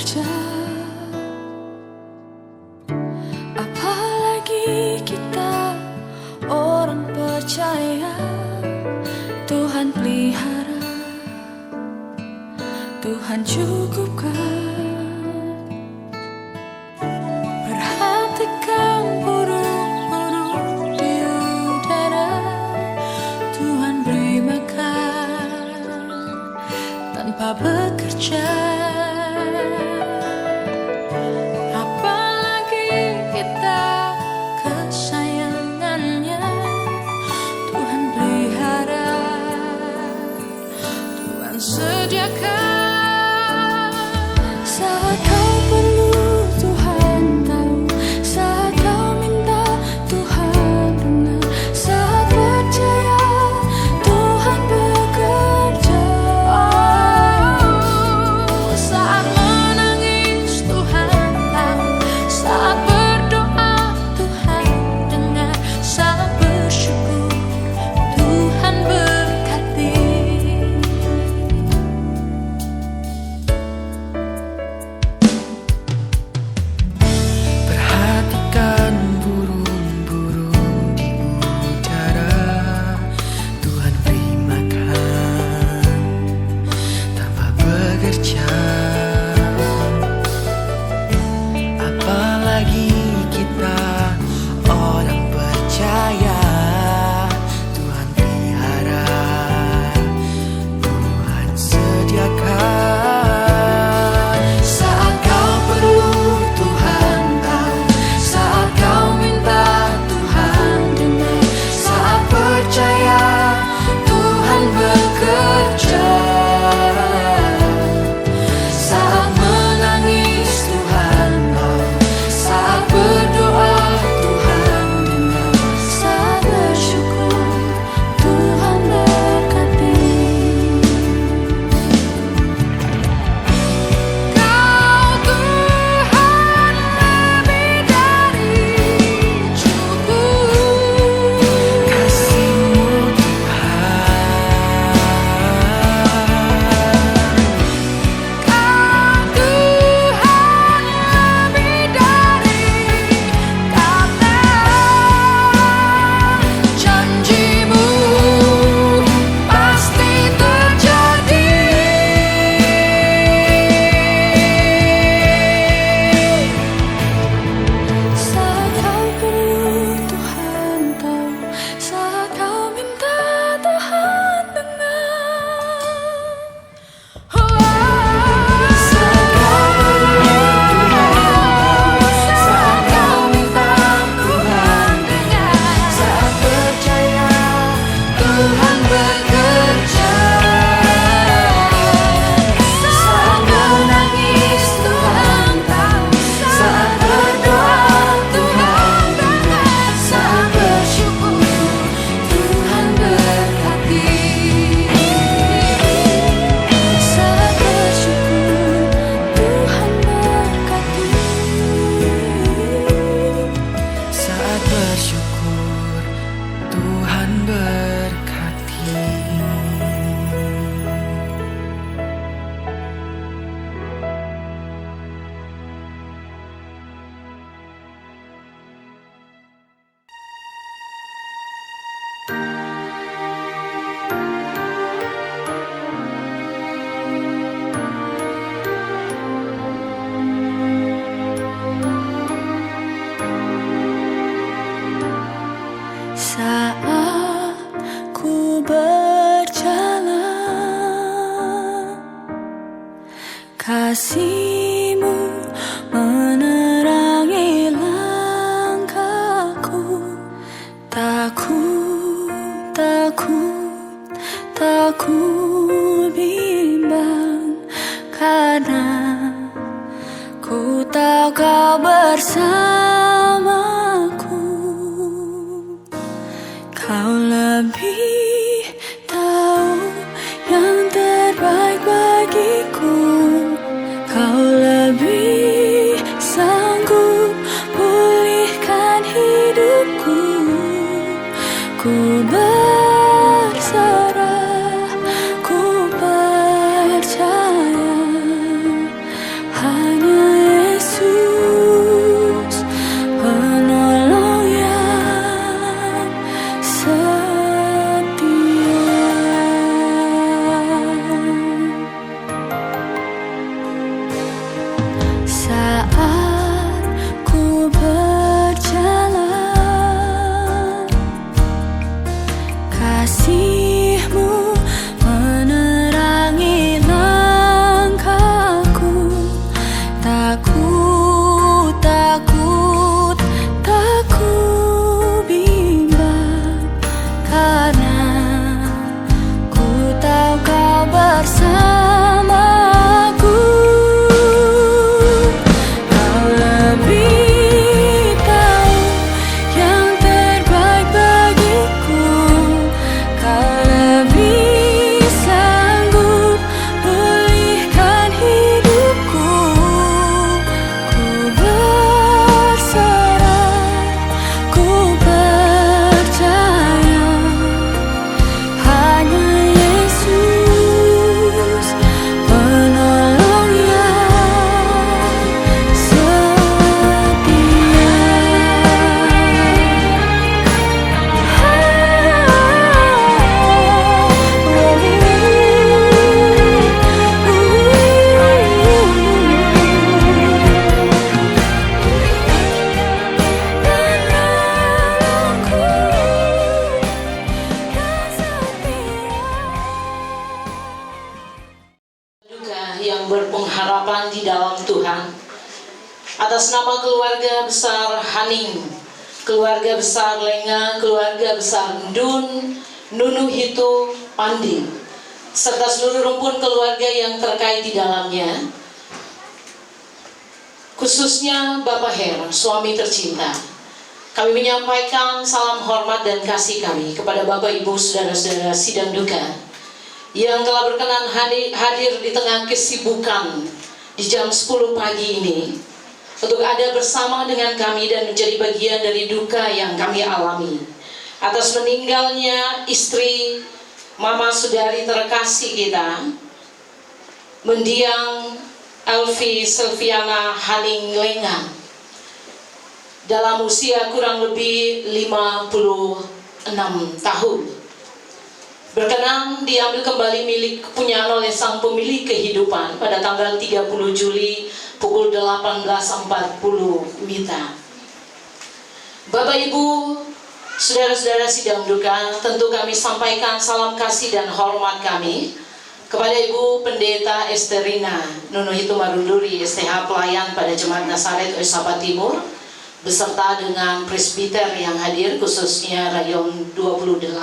bekerja, apalagi kita orang percaya. Tuhan pelihara, Tuhan cukupkan. Perhatikan burung-burung di udara, Tuhan beri makan tanpa bekerja. Apalagi kita kesayangannya, Tuhan pelihara, Tuhan sediakan. Saat kau perlu, Tuhan tahu. Saat kau minta, Tuhan dengar. Saat percaya, Tuhan bekerja. Saat menangis, Tuhan tahu. Saat berdoa, Tuhan dengar. Saat bersyukur, Tuhan berkati. Perhatikan burung-burung di udara, Tuhan beri makan tanpa bekerja. Apalagi kita orang percaya, Tuhan pelihara, Tuhan sediakan. Saat kau perlu, Tuhan tahu. Saat kau minta, Tuhan dengar. Saat percaya, Tuhan bekerja. Saat menangis, Tuhan tahu. Saat berdoa, Tuhan dengar. Saat bersyukur, Tuhan berkati. Kau Tuhan lebih dari cukup. Kasih-Mu Tuhan. Kau Tuhan lebih dari kata. Janji-Mu pasti terjadi. Saat kau perlu, Tuhan tahu. Saat kau minta, Tuhan dengar. Saat kau perlu, Tuhan tahu. Saat kau minta, Tuhan dengar. Saat percaya, Tuhan bekerja. Saat menangis, Tuhan tahu. Saat berdoa, Tuhan dengar. Saat bersyukur, Tuhan berkati. Saat bersyukur, Tuhan berkati. Saat bersyukur, Tuhan berkati. Saat ku berjalan, kasih-Mu menerangi langkahku. Takut, takut, takut bimbang, karena ku tahu Kau bersamaku. Kau lebih tahu yang terbaik bagiku. Kau lebih sanggup pulihkan hidupku. Ku berserah, ku percaya hanya yang berpengharapan di dalam Tuhan. Atas nama keluarga besar Haning, keluarga besar Lenga, keluarga besar Ndun, Nunu Hitu, Pandi, serta seluruh rumpun keluarga yang terkait di dalamnya, khususnya Bapak Her, suami tercinta, kami menyampaikan salam hormat dan kasih kami kepada Bapak Ibu saudara-saudara sidang duka yang telah berkenan hadir di tengah kesibukan di jam 10 pagi ini untuk ada bersama dengan kami dan menjadi bagian dari duka yang kami alami atas meninggalnya istri Mama Saudari terkasih kita, mendiang Elvi Silviana Haning Lenga dalam usia kurang lebih 56 tahun. Berkenan diambil kembali milik kepunyaan oleh sang pemilik kehidupan pada tanggal 30 Juli pukul 18.40 WITA. Bapak Ibu, saudara-saudara sidang duka, tentu kami sampaikan salam kasih dan hormat kami kepada Ibu Pendeta Esterina Nunu Hitu Marunduri, STH Pelayan pada Jemaat Nazaret Oisapa Timur, beserta dengan presbiter yang hadir khususnya Rayon 28.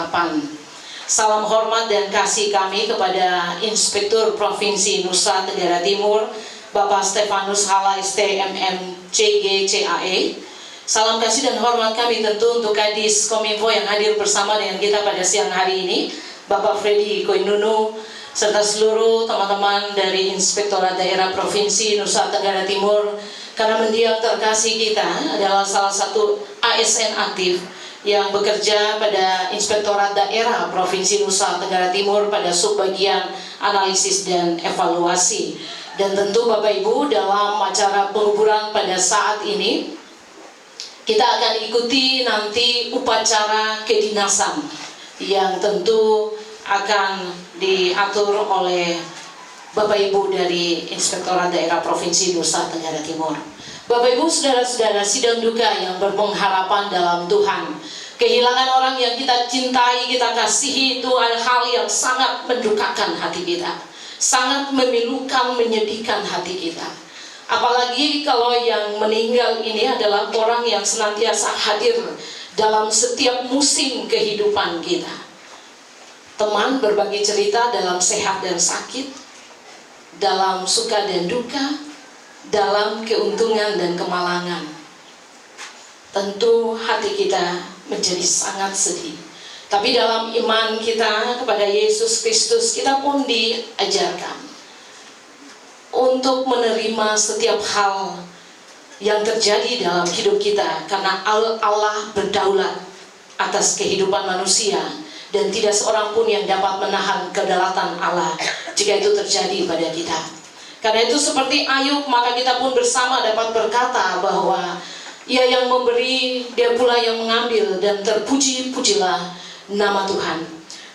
Salam hormat dan kasih kami kepada Inspektur Provinsi Nusa Tenggara Timur Bapak Stefanus Hala STMM CG CAE. Salam kasih dan hormat kami tentu untuk Kadis Kominfo yang hadir bersama dengan kita pada siang hari ini, Bapak Freddy Koinunu, serta seluruh teman-teman dari Inspektorat Daerah Provinsi Nusa Tenggara Timur, karena mendiang terkasih kita adalah salah satu ASN aktif yang bekerja pada Inspektorat Daerah Provinsi Nusa Tenggara Timur pada subbagian analisis dan evaluasi. Dan tentu Bapak Ibu, dalam acara penguburan pada saat ini kita akan ikuti nanti upacara kedinasan yang tentu akan diatur oleh Bapak Ibu dari Inspektorat Daerah Provinsi Nusa Tenggara Timur. Bapak Ibu saudara-saudara sidang duka yang berpengharapan dalam Tuhan, kehilangan orang yang kita cintai, kita kasihi itu hal yang sangat mendukakan hati kita, sangat memilukan, menyedihkan hati kita. Apalagi kalau yang meninggal ini adalah orang yang senantiasa hadir dalam setiap musim kehidupan kita. Teman berbagi cerita dalam sehat dan sakit, dalam suka dan duka, dalam keuntungan dan kemalangan. Tentu hati kita menjadi sangat sedih. Tapi dalam iman kita kepada Yesus Kristus, kita pun diajarkan untuk menerima setiap hal yang terjadi dalam hidup kita, karena Allah berdaulat atas kehidupan manusia dan tidak seorang pun yang dapat menahan kedaulatan Allah jika itu terjadi pada kita. Karena itu seperti Ayub, maka kita pun bersama dapat berkata bahwa Ia yang memberi, Dia pula yang mengambil, dan terpuji-pujilah nama Tuhan.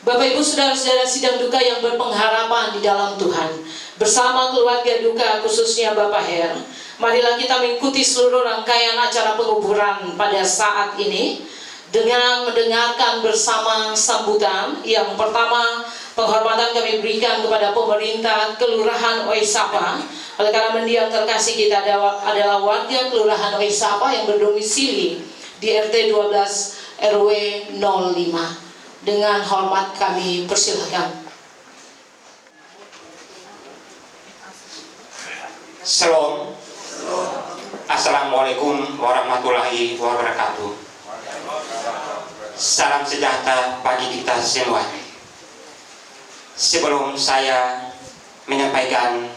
Bapak Ibu saudara-saudara sidang duka yang berpengharapan di dalam Tuhan, bersama keluarga duka khususnya Bapak Her, marilah kita mengikuti seluruh rangkaian acara penguburan pada saat ini dengan mendengarkan bersama sambutan. Yang pertama, penghormatan kami berikan kepada pemerintah Kelurahan Oisapa, oleh karena mendiang terkasih kita adalah warga Kelurahan Oisapa yang berdomisili di RT 12 RW 05. Dengan hormat kami persilakan. Shalom. Assalamualaikum warahmatullahi wabarakatuh. Salam sejahtera bagi kita semua. Sebelum saya menyampaikan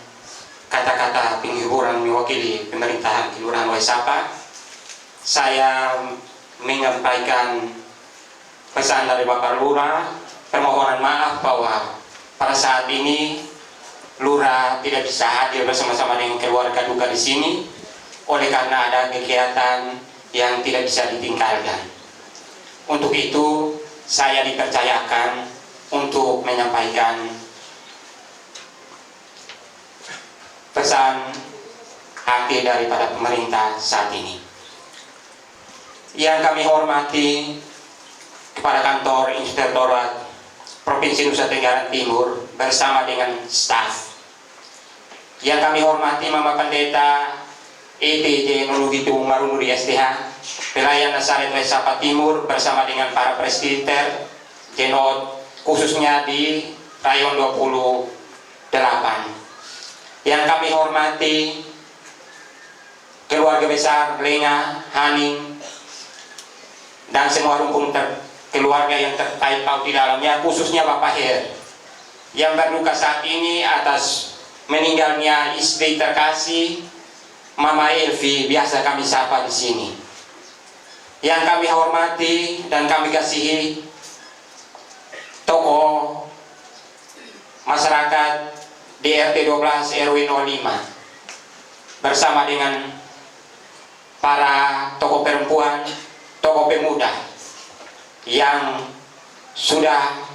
kata-kata penghiburan mewakili pemerintahan Kelurahan Oisapa, saya menyampaikan pesan dari Bapak Lurah, permohonan maaf bahwa pada saat ini Lurah tidak bisa hadir bersama-sama dengan keluarga duka di sini oleh karena ada kegiatan yang tidak bisa ditinggalkan. Untuk itu saya dipercayakan untuk menyampaikan pesan hati daripada pemerintah saat ini. Yang kami hormati kepada kantor Inspektorat Provinsi Nusa Tenggara Timur bersama dengan staf Yang kami hormati Mama Pendeta ETJ Nulugitu Marunuri SDH, Pelayan Nazaret Sapa Timur bersama dengan para presbiter, jenot khususnya di Rayon 28. Yang kami hormati keluarga besar Lenga, Haning, dan semua rumpun keluarga yang terkait paut di dalamnya, khususnya Bapak Her yang berduka saat ini atas meninggalnya istri terkasih Mama Elvi, biasa kami sapa di sini. Yang kami hormati dan kami kasihi tokoh masyarakat di RT 12 RW 05 bersama dengan para tokoh perempuan, tokoh pemuda yang sudah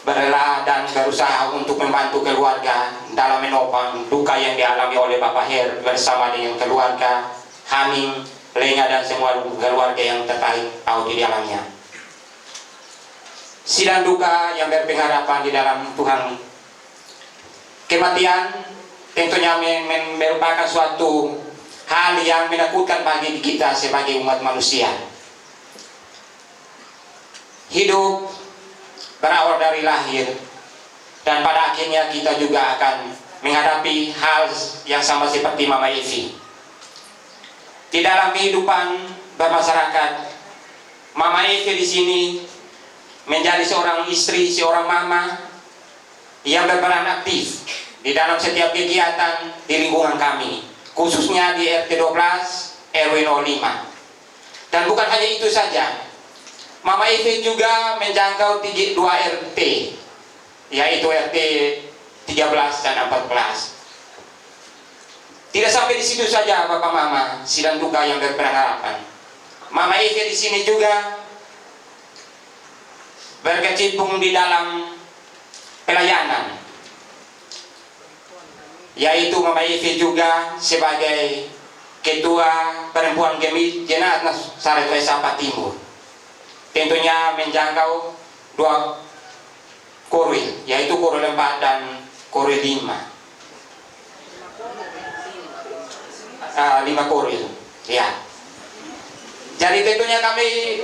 berrela dan berusaha untuk membantu keluarga dalam menopang duka yang dialami oleh Bapak Her bersama dengan keluarga Haning, Lenga, dan semua keluarga yang terkait paut di dalamnya. Sidang duka yang berpengharapan di dalam Tuhan. Kematian tentunya merupakan suatu hal yang menakutkan bagi kita sebagai umat manusia. Hidup berawal dari lahir, dan pada akhirnya kita juga akan menghadapi hal yang sama seperti Mama Evi. Di dalam kehidupan bermasyarakat, Mama Evi di sini menjadi seorang istri, seorang mama yang berperan aktif di dalam setiap kegiatan di lingkungan kami, khususnya di RT 12 RW 05. Dan bukan hanya itu saja, Mama Evi juga menjangkau 2 RT, yaitu RT 13 dan 14. Tidak sampai di situ saja Bapak Mama, sidang duka yang berpengharapan. Mama Evi di sini juga berkecimpung di dalam pelayanan, yaitu Mama Evi juga sebagai Ketua Perempuan Jemaat Nazaret Sapa Timur. Tentunya menjangkau 2 koril, yaitu koril 4 dan koril 5. 5 koril, ya. Jadi tentunya kami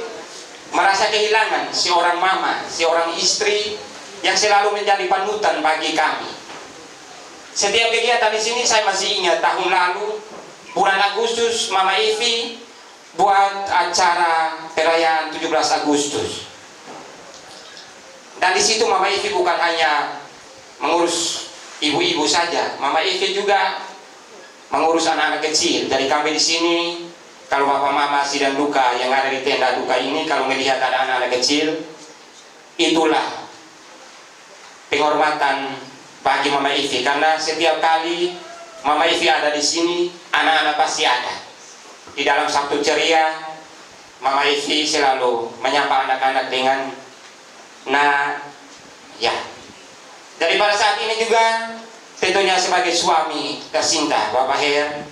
merasa kehilangan seorang mama, seorang istri yang selalu menjadi panutan bagi kami. Setiap kegiatan di sini saya masih ingat tahun lalu bulan Agustus Mama Evi buat acara perayaan 17 Agustus. Dan di situ Mama Evi bukan hanya mengurus ibu-ibu saja, Mama Evi juga mengurus anak-anak kecil. Dari kami di sini, kalau Bapak Mama sidang duka yang ada di tenda duka ini, kalau melihat ada anak-anak kecil, itulah penghormatan bagi Mama Evi, karena setiap kali Mama Evi ada di sini, anak-anak pasti ada. Di dalam Sabtu Ceria, Mama Evi selalu menyapa anak-anak dengan ya. Jadi pada saat ini juga tentunya sebagai suami tercinta Bapak Her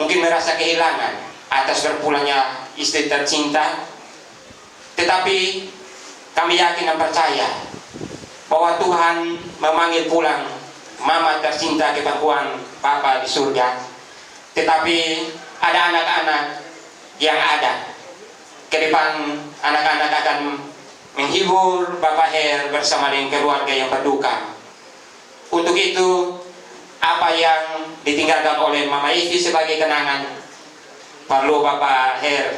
mungkin merasa kehilangan atas berpulangnya istri tercinta, tetapi kami yakin dan percaya bahwa Tuhan memanggil pulang Mama tercinta ke pangkuan Bapa di surga. Tetapi ada anak-anak yang ada ke depan, anak-anak akan menghibur Bapak Her bersama dengan keluarga yang berduka. Untuk itu, apa yang ditinggalkan oleh Mama Evi sebagai kenangan perlu Bapak Her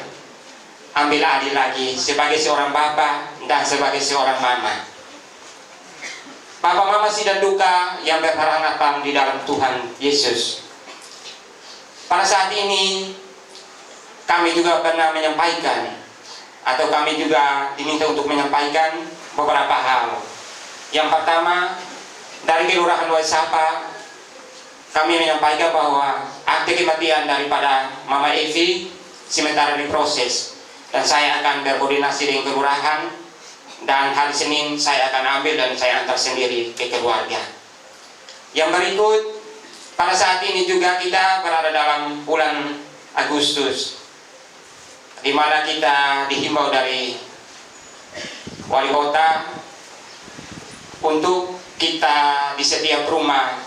ambil alih lagi sebagai seorang bapak dan sebagai seorang mama. Bapak Mama sidang duka yang berharapan di dalam Tuhan Yesus. Pada saat ini kami juga pernah menyampaikan, atau kami juga diminta untuk menyampaikan beberapa hal. Yang pertama, dari Kelurahan Waisapa kami menyampaikan bahwa akte kematian daripada Mama Evi sementara diproses, dan saya akan berkoordinasi dengan kelurahan, dan hari Senin saya akan ambil dan saya antar sendiri ke keluarga. Yang berikut, pada saat ini juga kita berada dalam bulan Agustus, di mana kita dihimbau dari wali kota untuk kita di setiap rumah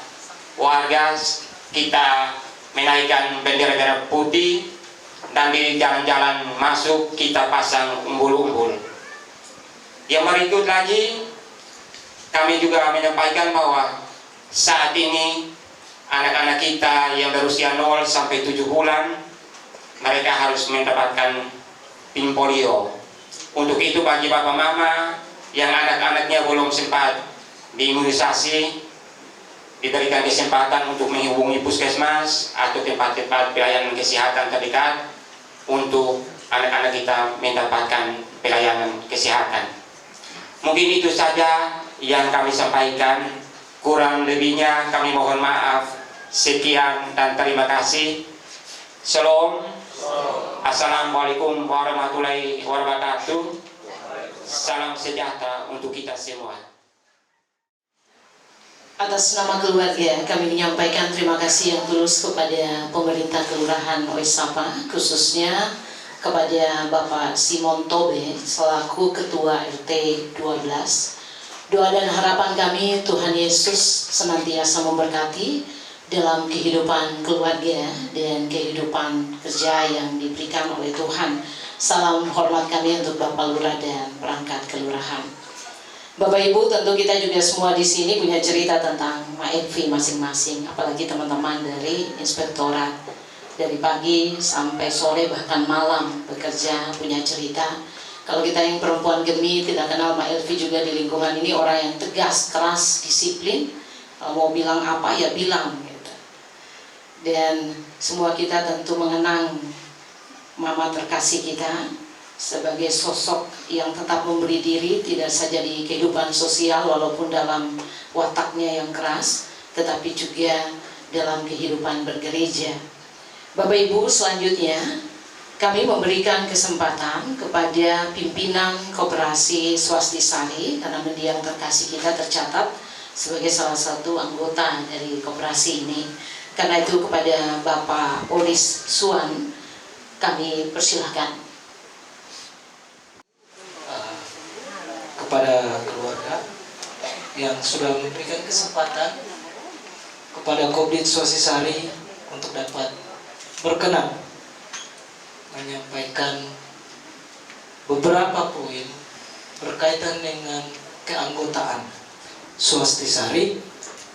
warga kita menaikkan bendera merah putih, dan di jalan-jalan masuk kita pasang umbul-umbul. Yang berikut lagi, kami juga menyampaikan bahwa saat ini anak-anak kita yang berusia 0 sampai 7 bulan, mereka harus mendapatkan pin polio. Untuk itu bagi bapak mama yang anak-anaknya belum sempat diimunisasi, diberikan kesempatan untuk menghubungi puskesmas atau tempat-tempat pelayanan kesehatan terdekat untuk anak-anak kita mendapatkan pelayanan kesehatan. Mungkin itu saja yang kami sampaikan. Kurang lebihnya kami mohon maaf. Sekian dan terima kasih. Shalom. Assalamualaikum warahmatullahi wabarakatuh. Salam sejahtera untuk kita semua. Atas nama keluarga, kami menyampaikan terima kasih yang tulus kepada pemerintah Kelurahan Oesapa, khususnya kepada Bapak Simon Tobe selaku Ketua RT 12. Doa dan harapan kami Tuhan Yesus senantiasa memberkati dalam kehidupan keluarga dan kehidupan kerja yang diberikan oleh Tuhan. Salam hormat kami untuk Bapak Lurah dan perangkat kelurahan. Bapak Ibu, tentu kita juga semua di sini punya cerita tentang MAEKVI masing-masing, apalagi teman-teman dari inspektorat. Dari pagi sampai sore bahkan malam bekerja, punya cerita. Kalau kita yang perempuan Gemi tidak kenal MAEKVI juga di lingkungan ini, orang yang tegas, keras, disiplin. Kalau mau bilang apa ya bilang gitu. Dan semua kita tentu mengenang mama terkasih kita sebagai sosok yang tetap memberi diri, tidak saja di kehidupan sosial walaupun dalam wataknya yang keras, tetapi juga dalam kehidupan bergereja. Bapak Ibu, selanjutnya kami memberikan kesempatan kepada pimpinan Koperasi Swastisari, karena mendiang terkasih kita tercatat sebagai salah satu anggota dari koperasi ini. Karena itu kepada Bapak Olis Suan kami persilahkan. Kepada keluarga yang sudah memberikan kesempatan kepada Kopdit Swastisari untuk dapat berkenan menyampaikan beberapa poin berkaitan dengan keanggotaan Swastisari,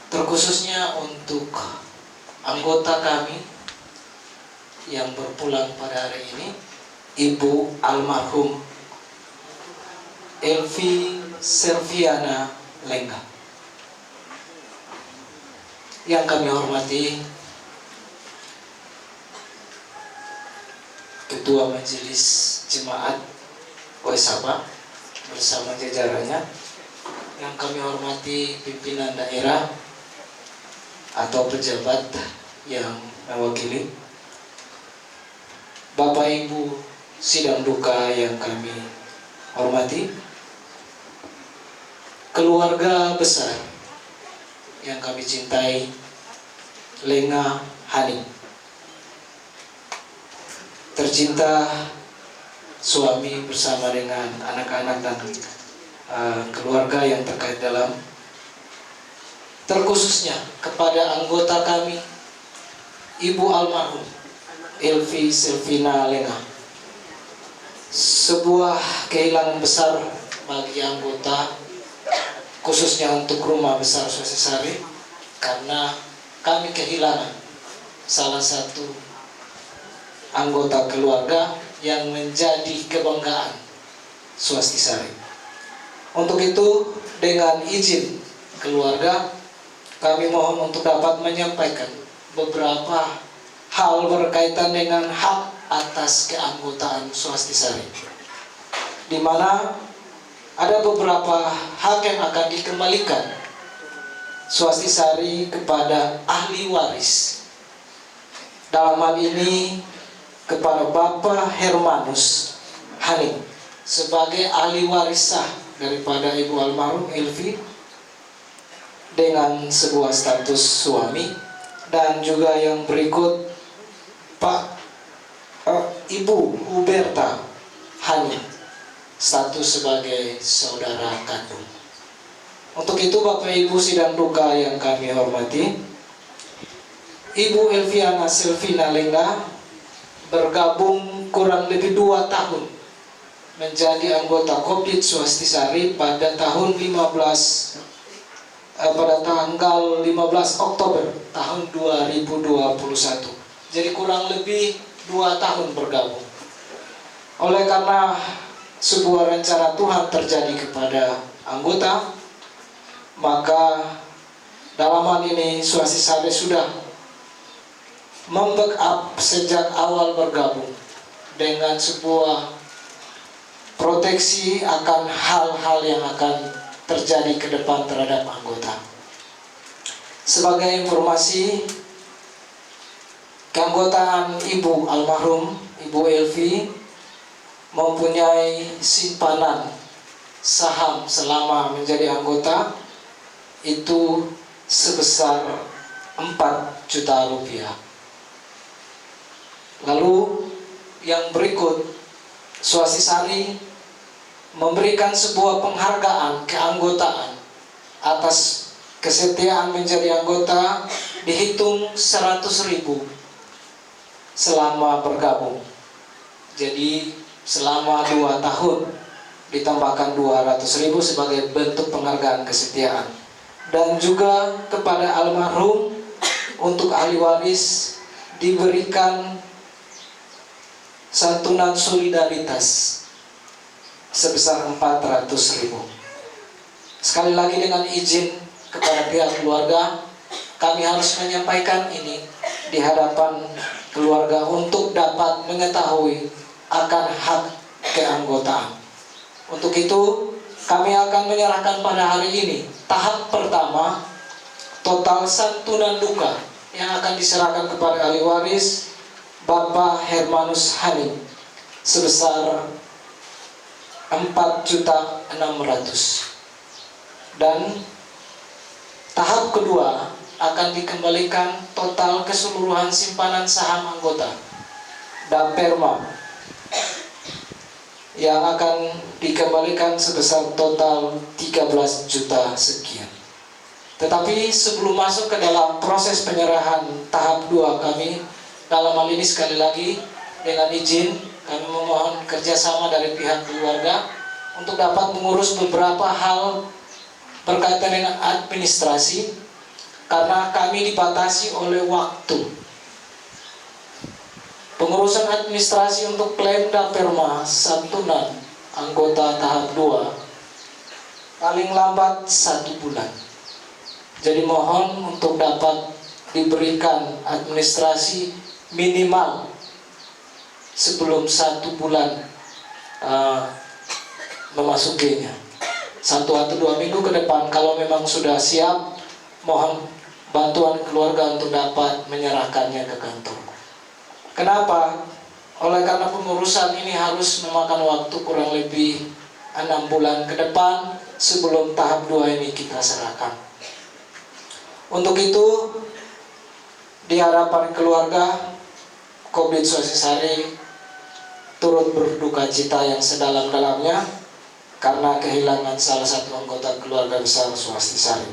terkhususnya untuk anggota kami yang berpulang pada hari ini, Ibu almarhum Elvi Serviana Lengga. Yang kami hormati Ketua Majelis Jemaat Oesapa bersama jajarannya, yang kami hormati pimpinan daerah atau pejabat yang mewakili, Bapak Ibu sidang duka yang kami hormati, keluarga besar yang kami cintai, Lenga Hani, tercinta suami bersama dengan anak-anak dan keluarga yang terkait dalam, terkhususnya kepada anggota kami Ibu almarhum Elvi Selvina Lenga. Sebuah kehilangan besar bagi anggota, khususnya untuk Rumah Besar Swastisari, karena kami kehilangan salah satu anggota keluarga yang menjadi kebanggaan Swastisari. Untuk itu, dengan izin keluarga, kami mohon untuk dapat menyampaikan beberapa hal berkaitan dengan hak atas keanggotaan Swastisari, di mana ada beberapa hak yang akan dikembalikan Swastisari kepada ahli waris. Dalam hal ini kepada Bapak Hermanus Hanim sebagai ahli waris sah daripada Ibu almarhum Elvi dengan sebuah status suami, dan juga yang berikut Ibu Huberta Hanim status sebagai saudara kandung. Untuk itu Bapak Ibu sidang duka yang kami hormati, Ibu Elviana Selvina Lengga bergabung kurang lebih 2 tahun menjadi anggota Kopdit Swastisari pada tanggal 15 Oktober tahun 2021. Jadi kurang lebih 2 tahun bergabung. Oleh karena sebuah rencana Tuhan terjadi kepada anggota, maka dalam hal ini Swastisari sudah membackup sejak awal bergabung dengan sebuah proteksi akan hal-hal yang akan terjadi ke depan terhadap anggota. Sebagai informasi, keanggotaan Ibu almarhum Ibu Elvi mempunyai simpanan saham selama menjadi anggota itu sebesar 4 juta rupiah. Lalu yang berikut, Swastisari memberikan sebuah penghargaan keanggotaan atas kesetiaan menjadi anggota dihitung 100.000 selama bergabung. Jadi selama 2 tahun ditambahkan 200.000 sebagai bentuk penghargaan kesetiaan. Dan juga kepada almarhum untuk ahli waris diberikan santunan solidaritas sebesar 400.000. Sekali lagi dengan izin kepada pihak keluarga, kami harus menyampaikan ini di hadapan keluarga untuk dapat mengetahui akan hak keanggotaan. Untuk itu, kami akan menyerahkan pada hari ini tahap pertama total santunan duka yang akan diserahkan kepada ahli waris Bapak Hermanus Haning sebesar 4.600.000. Dan tahap kedua akan dikembalikan total keseluruhan simpanan saham anggota Daperma yang akan dikembalikan sebesar total 13 juta sekian. Tetapi sebelum masuk ke dalam proses penyerahan tahap 2 kami, dalam hal ini sekali lagi dengan izin kami memohon kerjasama dari pihak keluarga untuk dapat mengurus beberapa hal berkaitan dengan administrasi, karena kami dibatasi oleh waktu. Pengurusan administrasi untuk klaim Daperma santunan anggota tahap 2 paling lambat 1 bulan. Jadi mohon untuk dapat diberikan administrasi minimal sebelum 1 bulan memasukinya. 1 atau 2 minggu ke depan kalau memang sudah siap, mohon bantuan keluarga untuk dapat menyerahkannya ke kantor. Kenapa? Oleh karena pengurusan ini harus memakan waktu kurang lebih 6 bulan ke depan sebelum tahap 2 ini kita serahkan. Untuk itu, di hadapan keluarga, Kopdit Swastisari turut berduka cita yang sedalam-dalamnya karena kehilangan salah satu anggota keluarga besar Swastisari.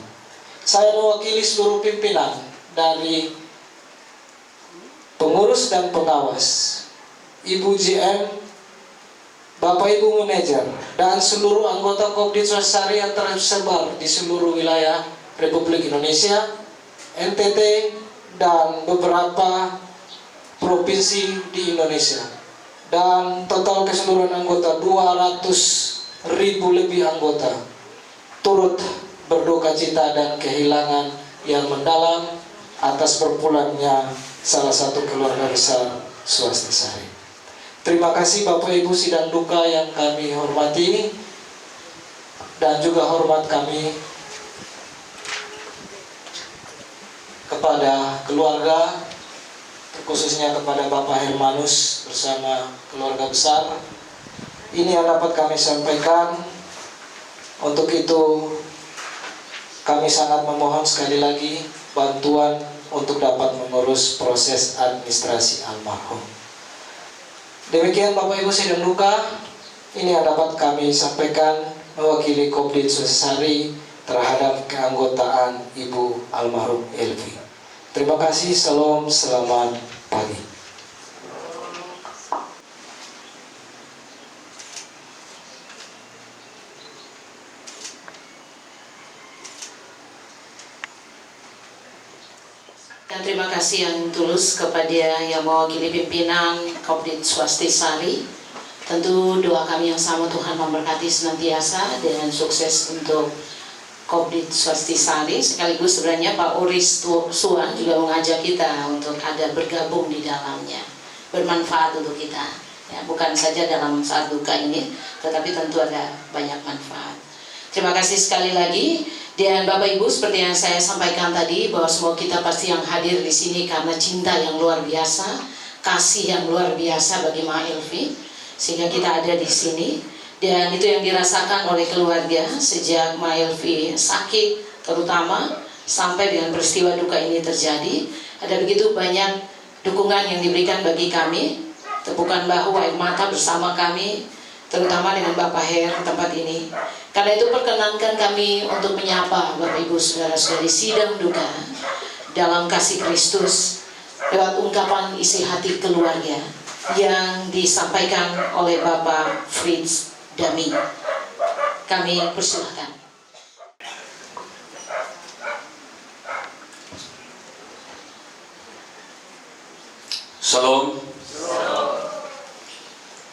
Saya mewakili seluruh pimpinan dari pengurus dan pengawas, Ibu GM, Bapak Ibu manajer, dan seluruh anggota Kopdit Swastisari yang tersebar di seluruh wilayah Republik Indonesia, NTT, dan beberapa provinsi di Indonesia. Dan total keseluruhan anggota 200.000 lebih anggota turut berduka cita dan kehilangan yang mendalam atas berpulangnya salah satu keluarga besar Swastisari. Terima kasih Bapak Ibu sidang duka yang kami hormati, dan juga hormat kami kepada keluarga, khususnya kepada Bapak Hermanus bersama keluarga besar. Ini yang dapat kami sampaikan. Untuk itu kami sangat memohon sekali lagi bantuan untuk dapat mengurus proses administrasi almarhum. Demikian Bapak Ibu sidang duka, ini yang dapat kami sampaikan mewakili Kopdit Swastisari terhadap keanggotaan Ibu almarhum Elvi. Terima kasih, salam, selamat pagi. Dan terima kasih yang tulus kepada yang mewakili pimpinan Kopdit Swastisari. Tentu doa kami yang sama, Tuhan memberkati senantiasa dan sukses untuk Kopdit Swastisari. Sekaligus sebenarnya Pak Oris Suwan juga mengajak kita untuk ada bergabung di dalamnya, bermanfaat untuk kita. Ya, bukan saja dalam saat duka ini, tetapi tentu ada banyak manfaat. Terima kasih sekali lagi. Dan Bapak Ibu, seperti yang saya sampaikan tadi, bahwa semua kita pasti yang hadir di sini karena cinta yang luar biasa, kasih yang luar biasa bagi Ma Elvi, sehingga kita ada di sini. Dan itu yang dirasakan oleh keluarga sejak Ma Elvi sakit, terutama sampai dengan peristiwa duka ini terjadi. Ada begitu banyak dukungan yang diberikan bagi kami, tepukan bahu, air mata bersama kami, terutama dengan Bapak Her tempat ini. Karena itu perkenankan kami untuk menyapa Bapak Ibu Saudara-saudari sidang duka dalam kasih Kristus lewat ungkapan isi hati keluarga yang disampaikan oleh Bapak Fritz Dami. Kami persilahkan. Salam.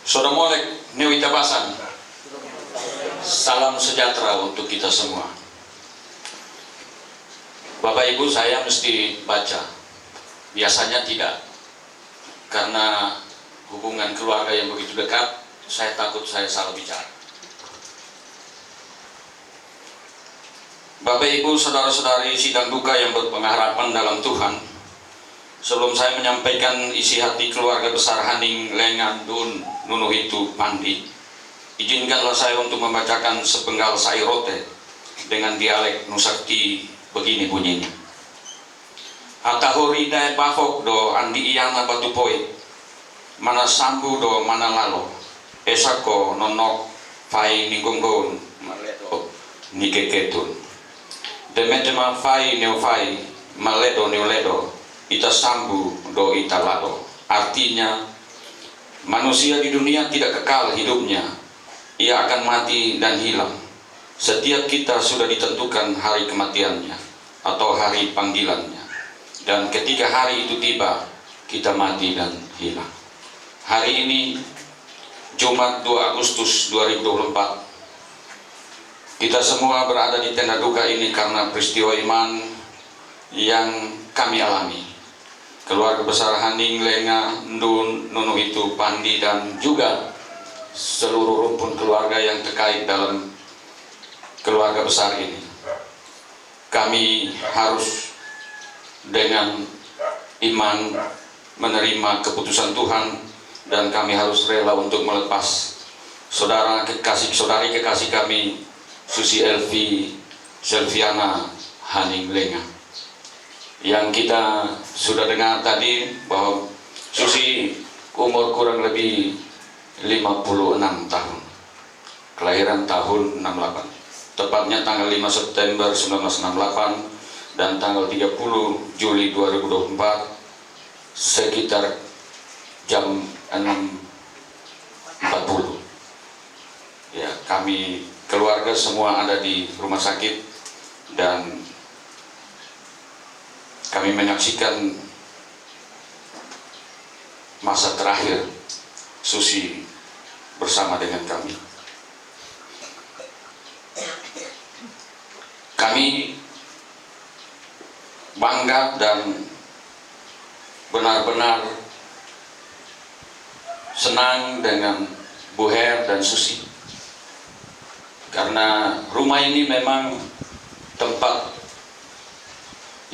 Saudara Molek Newita Basan. Salam sejahtera untuk kita semua. Bapak Ibu, saya mesti baca. Biasanya tidak. Karena hubungan keluarga yang begitu dekat, saya takut saya salah bicara. Bapak Ibu, saudara-saudari sidang duka yang berpengharapan dalam Tuhan, sebelum saya menyampaikan isi hati keluarga besar Haning Lengan Dun Nunuhitu Pandi, izinkanlah saya untuk membacakan sepenggal sairote dengan dialek Nusakti begini bunyinya. Hatahori dae pafok do andi iyana batupoi, mana sambu do mana lalo, esako nonok fai ningonggon maledo nikeketun. Demetema fai neofai maledo neoledo, ita sambu do ita lado. Artinya, manusia di dunia tidak kekal hidupnya, ia akan mati dan hilang. Setiap kita sudah ditentukan hari kematiannya atau hari panggilannya, dan ketika hari itu tiba, kita mati dan hilang. Hari ini Jumat 2 Agustus 2024, kita semua berada di tenda duka ini karena peristiwa iman yang kami alami. Keluarga besar Haning Lenga Ndun Nunuhitu Pandi dan juga seluruh rumpun keluarga yang terkait dalam keluarga besar ini. Kami harus dengan iman menerima keputusan Tuhan, dan kami harus rela untuk melepas saudari kekasih kami Susi Elvi Selviana Haning Lenga, yang kita sudah dengar tadi bahwa Susi umur kurang lebih 56 tahun, kelahiran tahun 68, tepatnya tanggal 5 September 1968 dan tanggal 30 Juli 2024 sekitar jam 6.40. Ya, kami keluarga semua ada di rumah sakit dan kami menyaksikan masa terakhir Susi bersama dengan kami. Kami bangga dan benar-benar senang dengan Bu Her dan Susi, karena rumah ini memang tempat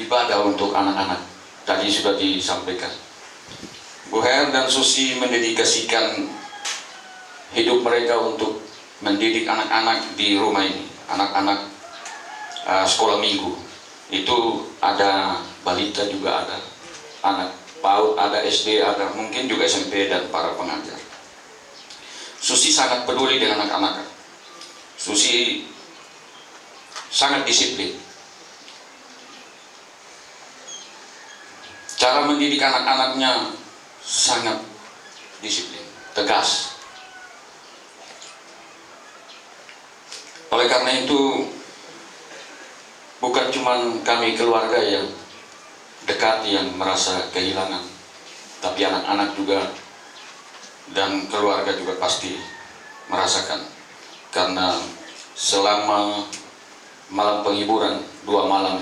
ibadah untuk anak-anak. Tadi sudah disampaikan, Bu Her dan Susi mendedikasikan hidup mereka untuk mendidik anak-anak di rumah ini, anak-anak sekolah minggu. Itu ada balita juga, ada anak PAUD, ada SD, ada mungkin juga SMP dan para pengajar. Susi sangat peduli dengan anak-anak. Susi sangat disiplin. Cara mendidik anak-anaknya sangat disiplin, tegas. Oleh karena itu, bukan cuma kami keluarga yang dekat yang merasa kehilangan, tapi anak-anak juga dan keluarga juga pasti merasakan. Karena selama malam penghiburan 2 malam,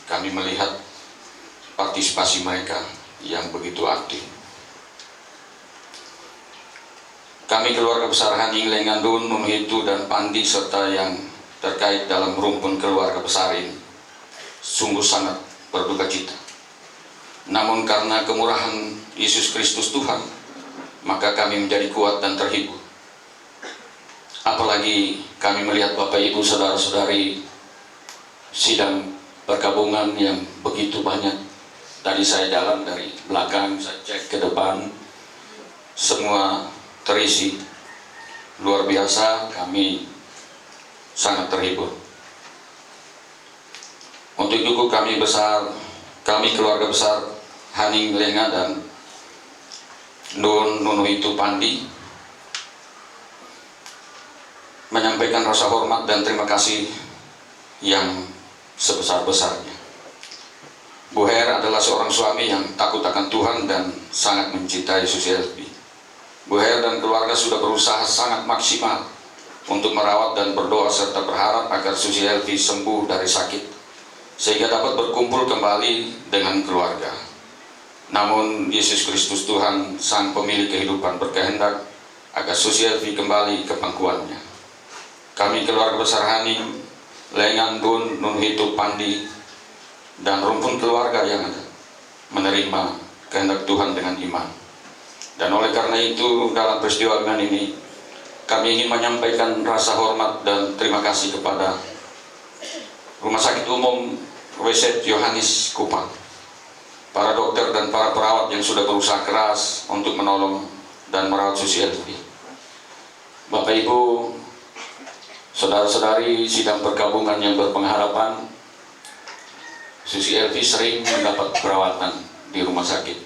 kami melihat partisipasi mereka yang begitu aktif. Kami keluarga besar Haning, Lengandun, Nunhitu, dan Pandi serta yang terkait dalam rumpun keluarga besar ini sungguh sangat berduka cita. Namun karena kemurahan Yesus Kristus Tuhan, maka kami menjadi kuat dan terhibur. Apalagi kami melihat Bapak Ibu saudara-saudari sidang perkabungan yang begitu banyak. Tadi saya jalan dari belakang, saya cek ke depan, semua terisi. Luar biasa, kami sangat terhibur. Untuk itu kami keluarga besar Haning, Lenga, dan Nunuhitu Pandi menyampaikan rasa hormat dan terima kasih yang sebesar-besarnya. Bu Her adalah seorang suami yang takut akan Tuhan dan sangat mencintai Susi Elvi. Bu Her dan keluarga sudah berusaha sangat maksimal untuk merawat dan berdoa serta berharap agar Susi Elvi sembuh dari sakit sehingga dapat berkumpul kembali dengan keluarga. Namun Yesus Kristus Tuhan, Sang Pemilik kehidupan, berkehendak agar Susi Elvi kembali ke pangkuannya. Kami keluarga besar Haning, Lengan, Dun, Nunhitu, Pandi, dan rumpun keluarga yang ada menerima kehendak Tuhan dengan iman. Dan oleh karena itu, dalam peristiwa iman ini, kami ingin menyampaikan rasa hormat dan terima kasih kepada Rumah Sakit Umum WZ Yohanes Kupang, para dokter dan para perawat yang sudah berusaha keras untuk menolong dan merawat Susi Elvi. Bapak Ibu, saudara-saudari sidang perkabungan yang berpengharapan, Susi Elvi sering mendapat perawatan di rumah sakit.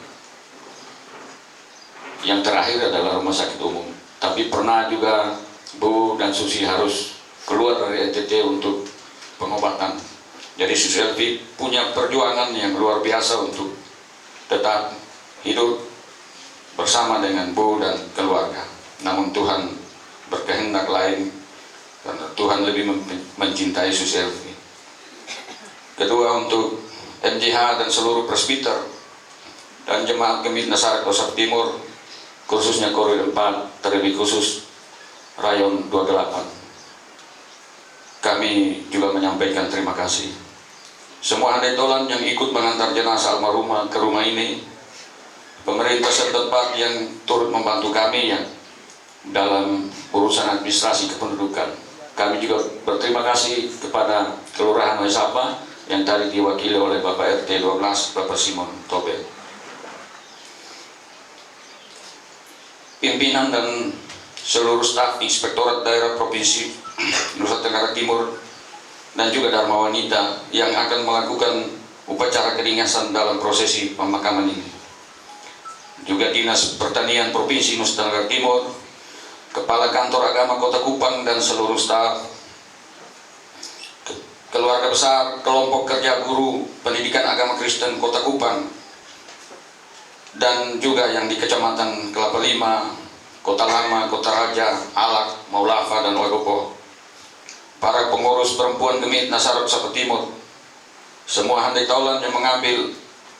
Yang terakhir adalah rumah sakit umum. Tapi pernah juga Bu dan Susi harus keluar dari NTT untuk pengobatan. Jadi Susi Elvi punya perjuangan yang luar biasa untuk tetap hidup bersama dengan Bu dan keluarga. Namun Tuhan berkehendak lain, karena Tuhan lebih mencintai Susi Elvi. Kedua, untuk MJH dan seluruh presbiter dan jemaat Gemit Nasaret Osap Timur, khususnya Korwil 4, terlebih khusus Rayon 28. Kami juga menyampaikan terima kasih. Semua handai tolan yang ikut mengantar jenazah almarhumah ke rumah ini, pemerintah setempat yang turut membantu kami yang dalam urusan administrasi kependudukan. Kami juga berterima kasih kepada Kelurahan Waisapa yang tadi diwakili oleh Bapak RT 12, Bapak Simon Tobel. Pimpinan dan seluruh staf Inspektorat Daerah Provinsi Nusa Tenggara Timur dan juga Dharma Wanita yang akan melakukan upacara kedinasan dalam prosesi pemakaman ini. Juga Dinas Pertanian Provinsi Nusa Tenggara Timur, Kepala Kantor Agama Kota Kupang dan seluruh staf, keluarga besar kelompok kerja guru pendidikan agama Kristen Kota Kupang, dan juga yang di Kecamatan Kelapa Lima, Kota Lama, Kota Raja, Alak, Maulafa, dan Wagopo, para pengurus perempuan Gemit Nasaret Sapa Timur, semua handai taulan yang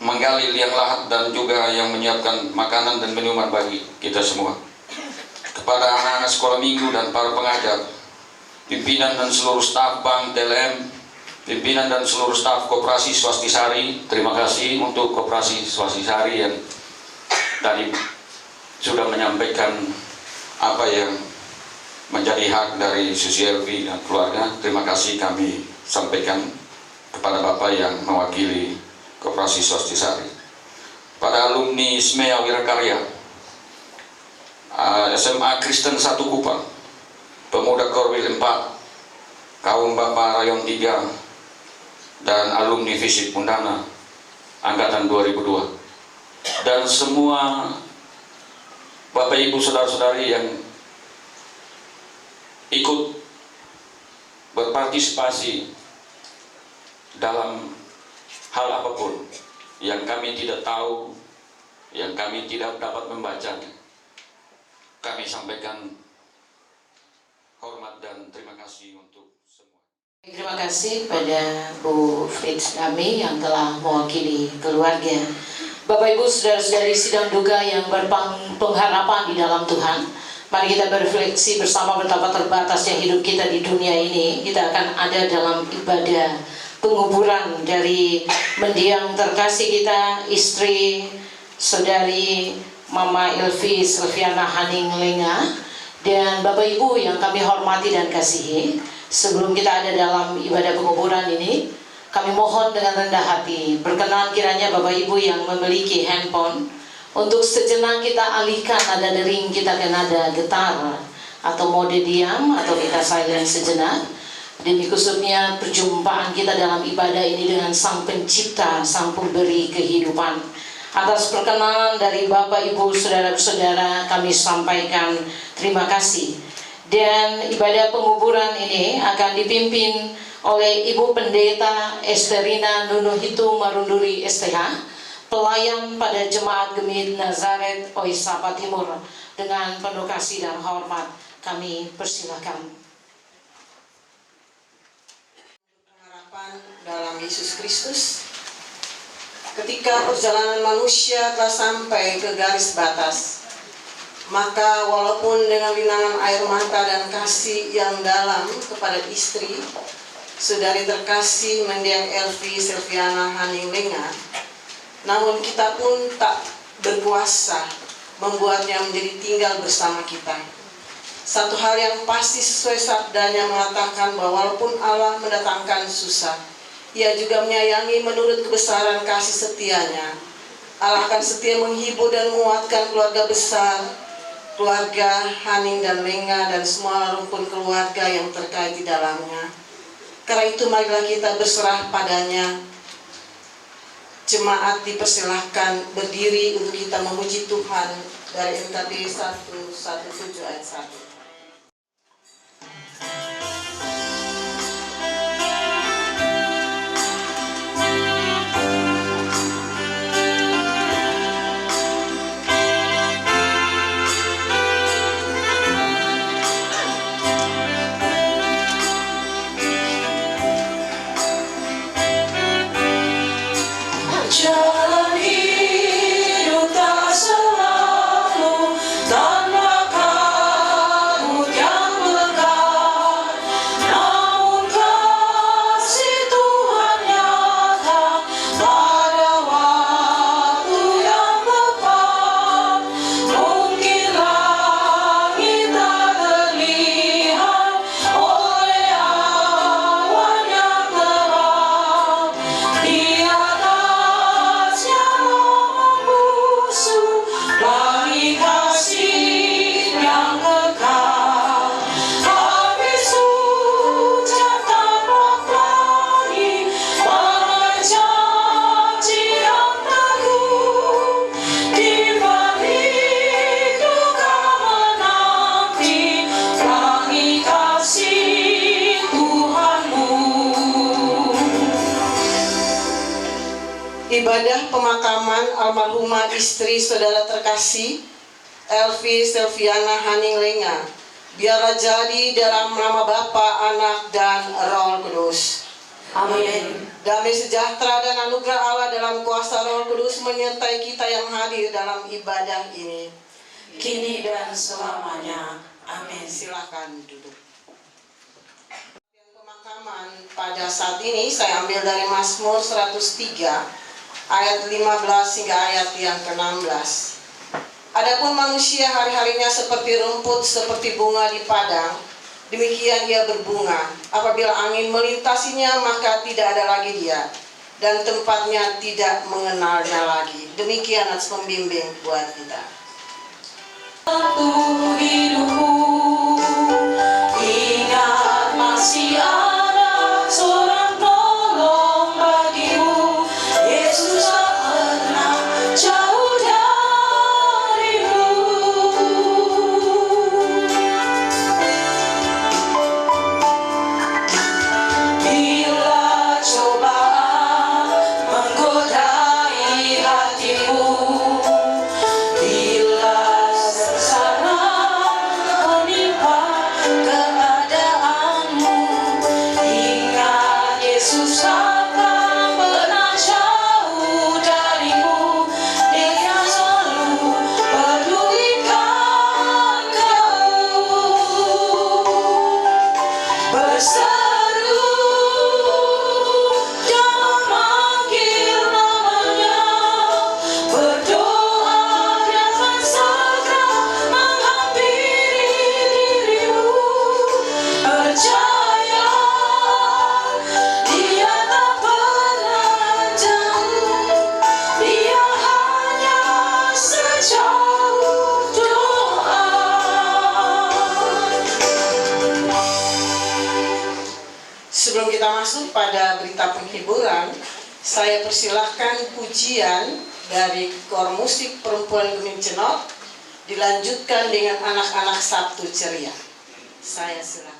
menggali liang lahat dan juga yang menyiapkan makanan dan minuman bagi kita semua, kepada anak-anak sekolah minggu dan para pengajar, pimpinan dan seluruh staf Bank TLM, pimpinan dan seluruh staf Koperasi Swastisari. Terima kasih untuk Koperasi Swastisari yang tadi sudah menyampaikan apa yang menjadi hak dari Susi Elvi dan keluarga. Terima kasih kami sampaikan kepada Bapak yang mewakili Koperasi Swastisari. Pada alumni SMEA Wirakarya, SMA Kristen 1 Kupang, Pemuda Korwil 4, kaum Bapak Rayon 3, dan alumni Fisip Undana, angkatan 2002, dan semua Bapak Ibu saudara-saudari yang ikut berpartisipasi dalam hal apapun yang kami tidak tahu, yang kami tidak dapat membacanya. Kami sampaikan hormat dan terima kasih untuk semua. Terima kasih pada Bu Fritz Dami yang telah mewakili keluarga. Bapak Ibu saudara-saudari sidang duka yang berpengharapan di dalam Tuhan, mari kita berefleksi bersama betapa terbatasnya hidup kita di dunia ini. Kita akan ada dalam ibadah penguburan dari mendiang terkasih kita, istri saudari Mama Elvi Silviana Haning Lenga, dan Bapak Ibu yang kami hormati dan kasihi. Sebelum kita ada dalam ibadah penguburan ini, kami mohon dengan rendah hati, berkenan kiranya Bapak Ibu yang memiliki handphone, untuk sejenak kita alihkan nada dering kita ke nada getar, atau mode diam, atau kita silent sejenak, demi khususnya perjumpaan kita dalam ibadah ini dengan Sang Pencipta, Sang Pemberi kehidupan. Atas perkenanan dari Bapak Ibu saudara-saudara, kami sampaikan terima kasih. Dan ibadah penguburan ini akan dipimpin oleh Ibu Pendeta Esterina Nunuhitu Marunduri STH, pelayan pada Jemaat Gemit Nazaret Oisapa Timur. Dengan penuh kasih dan hormat kami persilakan. Pengharapan dalam Yesus Kristus. Ketika perjalanan manusia telah sampai ke garis batas, maka walaupun dengan linangan air mata dan kasih yang dalam kepada istri, saudari terkasih mendiang Elvi Silviana Haning Lenga, namun kita pun tak berkuasa membuatnya menjadi tinggal bersama kita. Satu hal yang pasti sesuai sabdanya mengatakan bahwa walaupun Allah mendatangkan susah, Ia juga menyayangi menurut kebesaran kasih setianya. Allah akan setia menghibur dan menguatkan keluarga besar, keluarga Haning dan Lenga dan semua rumpun keluarga yang terkait di dalamnya. Karena itu marilah kita berserah padanya. Jemaat dipersilahkan berdiri untuk kita memuji Tuhan dari NKB 117 ayat 1. Jalan hidup tak selalu tanpa kabut yang lekat, namun kasih Tuhan nyata pada waktu yang tepat. Mungkin langit tak terlihat oleh awan yang tebal, di atasnya membusuk pelangi kasih yang kekal. Habis hujan tanpa pelangi, bagai janji yang teguh. Di balik duka menanti pelangi kasih Tuhanmu. Ibadah pemakaman almarhumah istri saudara terkasih Elvi Silviana Haning Lenga biarlah jadi dalam nama Bapa, Anak, dan Roh Kudus. Amin. Damai sejahtera dan anugerah Allah dalam kuasa Roh Kudus menyertai kita yang hadir dalam ibadah ini. Kini dan selamanya. Amin. Silakan duduk. Pemakaman pada saat ini saya ambil dari Mazmur 103 ayat 15 hingga ayat yang ke-16. Adapun manusia hari-harinya seperti rumput, seperti bunga di padang, demikian ia berbunga. Apabila angin melintasinya, maka tidak ada lagi dia, dan tempatnya tidak mengenalnya lagi. Demikian atas pembimbing buat kita. Satu hidupku, ingat masih ada seorang tolong bagimu, Yesus. hiburan, saya persilahkan pujian dari Kor Musik Perempuan Geming Cenot dilanjutkan dengan anak-anak Sabtu Ceria. Saya silakan.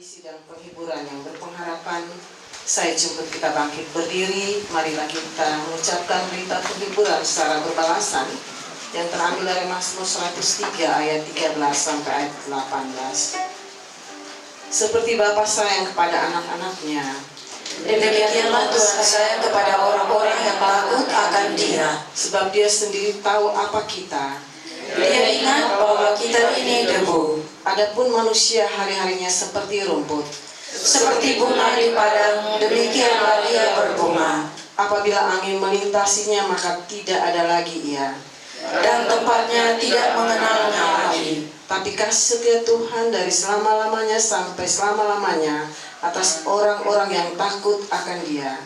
tradisi dan penghiburan yang berpengharapan, saya jemput kita bangkit berdiri. Marilah kita mengucapkan berita penghiburan secara berbalasan yang terambil dari Mazmur 103 ayat 13 sampai ayat 18. Seperti Bapa sayang kepada anak-anaknya, Demikianlah Tuhan sayang kepada orang-orang yang takut akan Dia. sebab Dia sendiri tahu apa kita. Dia ingat bahwa kita ini debu, Adapun manusia hari-harinya seperti rumput. seperti bunga di padang, demikianlah Dia berbunga. Apabila angin melintasinya, maka tidak ada lagi ia. Dan tempatnya tidak mengenalnya lagi. Tapi kasih setia Tuhan dari selama-lamanya sampai selama-lamanya atas orang-orang yang takut akan Dia,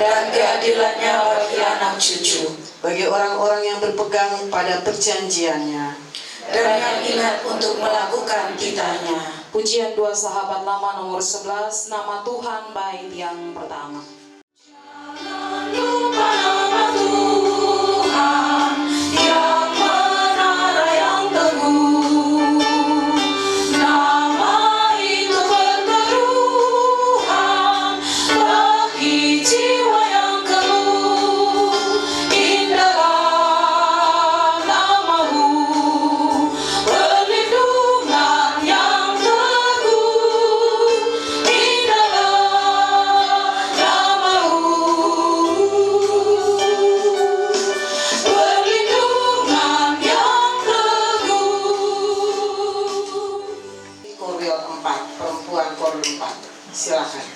Dan keadilannya bagi anak cucu, bagi orang-orang yang berpegang pada perjanjiannya. dan yang ingat untuk melakukan titahnya. Pujian dua sahabat lama nomor 11, nama Tuhan bait yang pertama. Lupa nama Tuhan yang menara yang teguh, nama itu berteduhan bagi jiwa yang keluh. Indahlah namamu, perlindungan yang teguh. Indahlah namamu, perlindungan yang teguh. Korwil 4, perempuan Korwil 4. Silakan.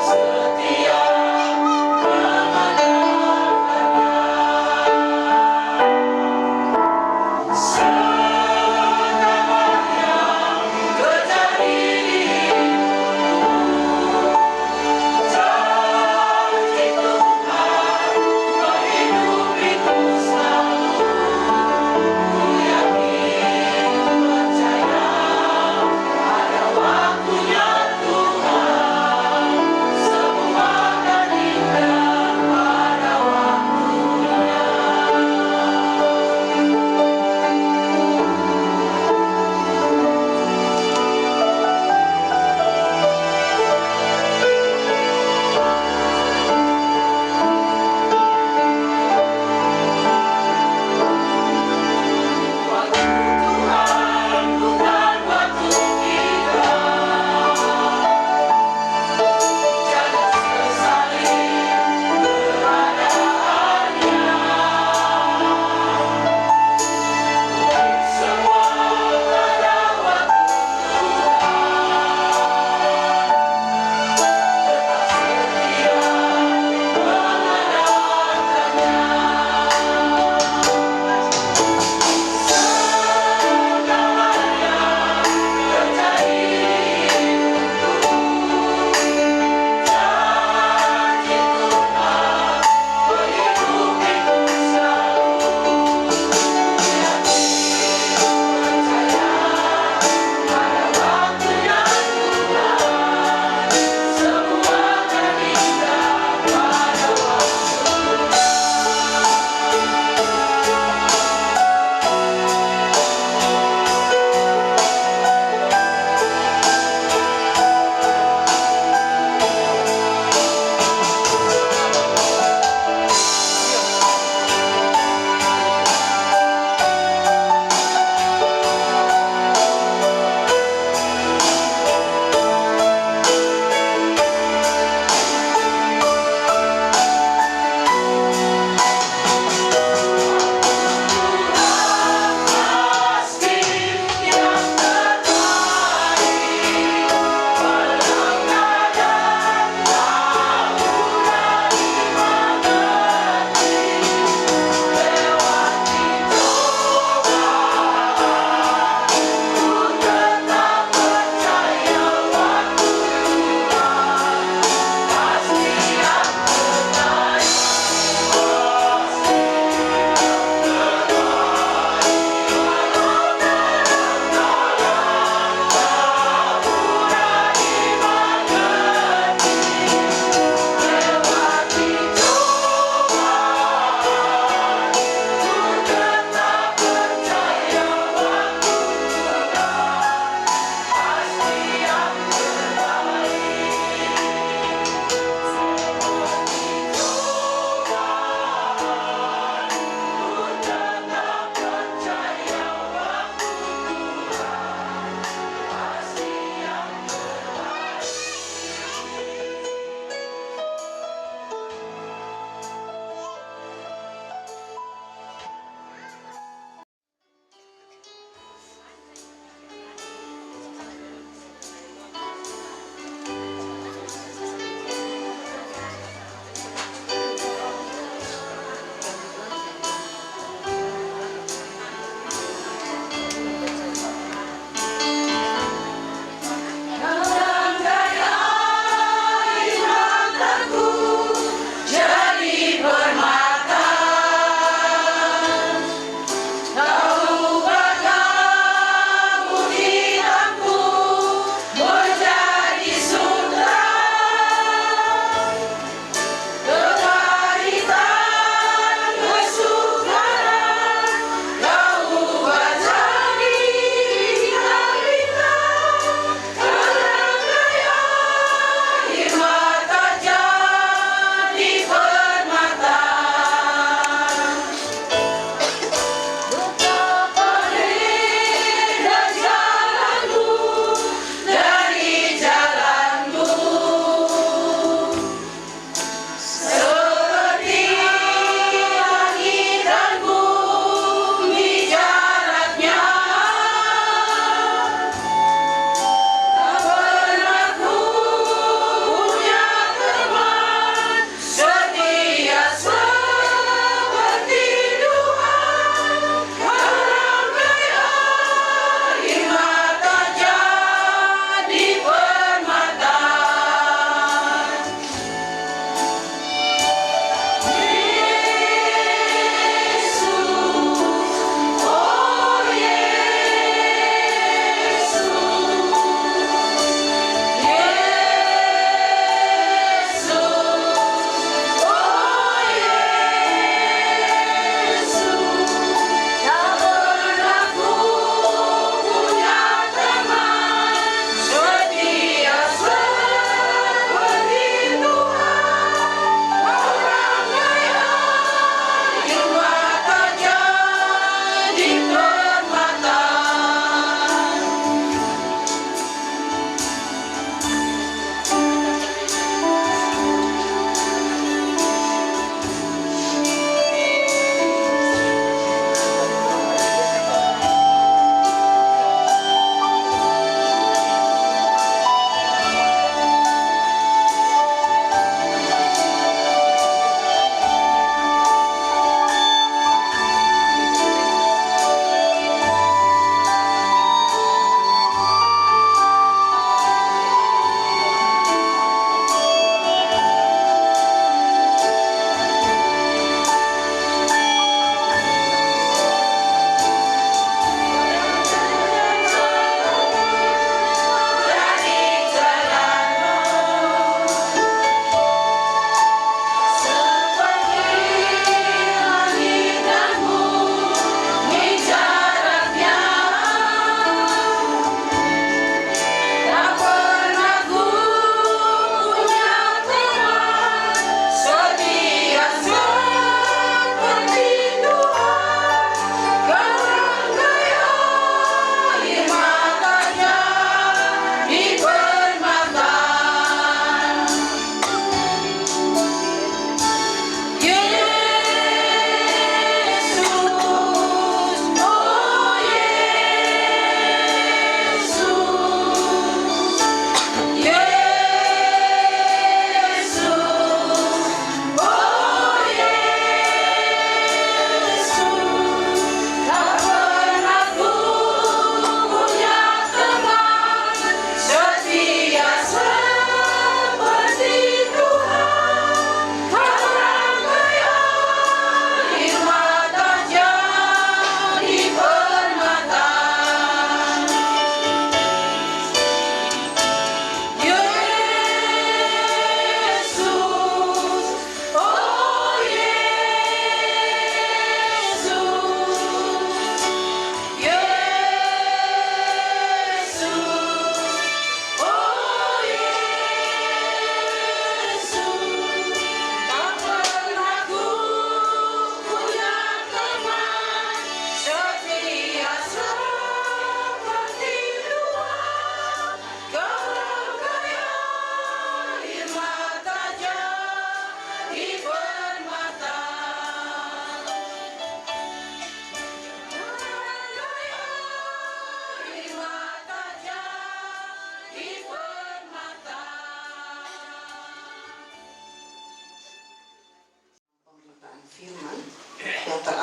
Setia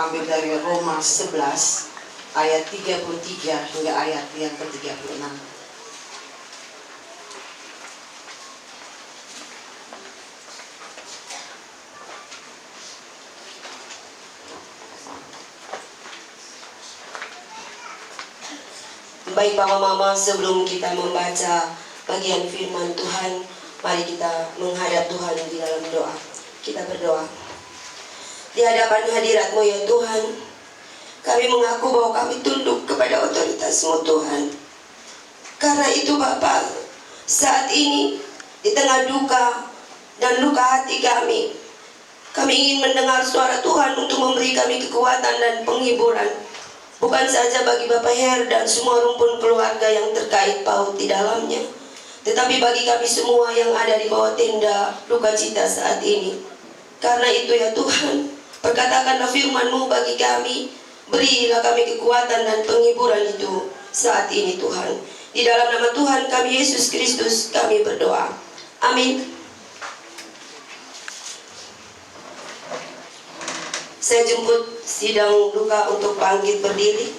terambil dari Roma 11 ayat 33 hingga ayat yang ke-36. Baik mama-mama, sebelum kita membaca bagian firman Tuhan, mari kita menghadap Tuhan di dalam doa. Kita berdoa. Di hadapan hadirat-Mu ya Tuhan, kami mengaku bahwa kami tunduk kepada otoritas-Mu Tuhan. Karena itu Bapa, saat ini di tengah duka dan luka hati kami ingin mendengar suara Tuhan untuk memberi kami kekuatan dan penghiburan. Bukan saja bagi Bapak Her dan semua rumpun keluarga yang terkait paut di dalamnya, tetapi bagi kami semua yang ada di bawah tenda duka cita saat ini. Karena itu ya Tuhan, perkatakanlah firman-Mu bagi kami, berilah kami kekuatan dan penghiburan itu saat ini Tuhan. Di dalam nama Tuhan kami Yesus Kristus kami berdoa. Amin. Saya jemput sidang duka untuk bangkit berdiri.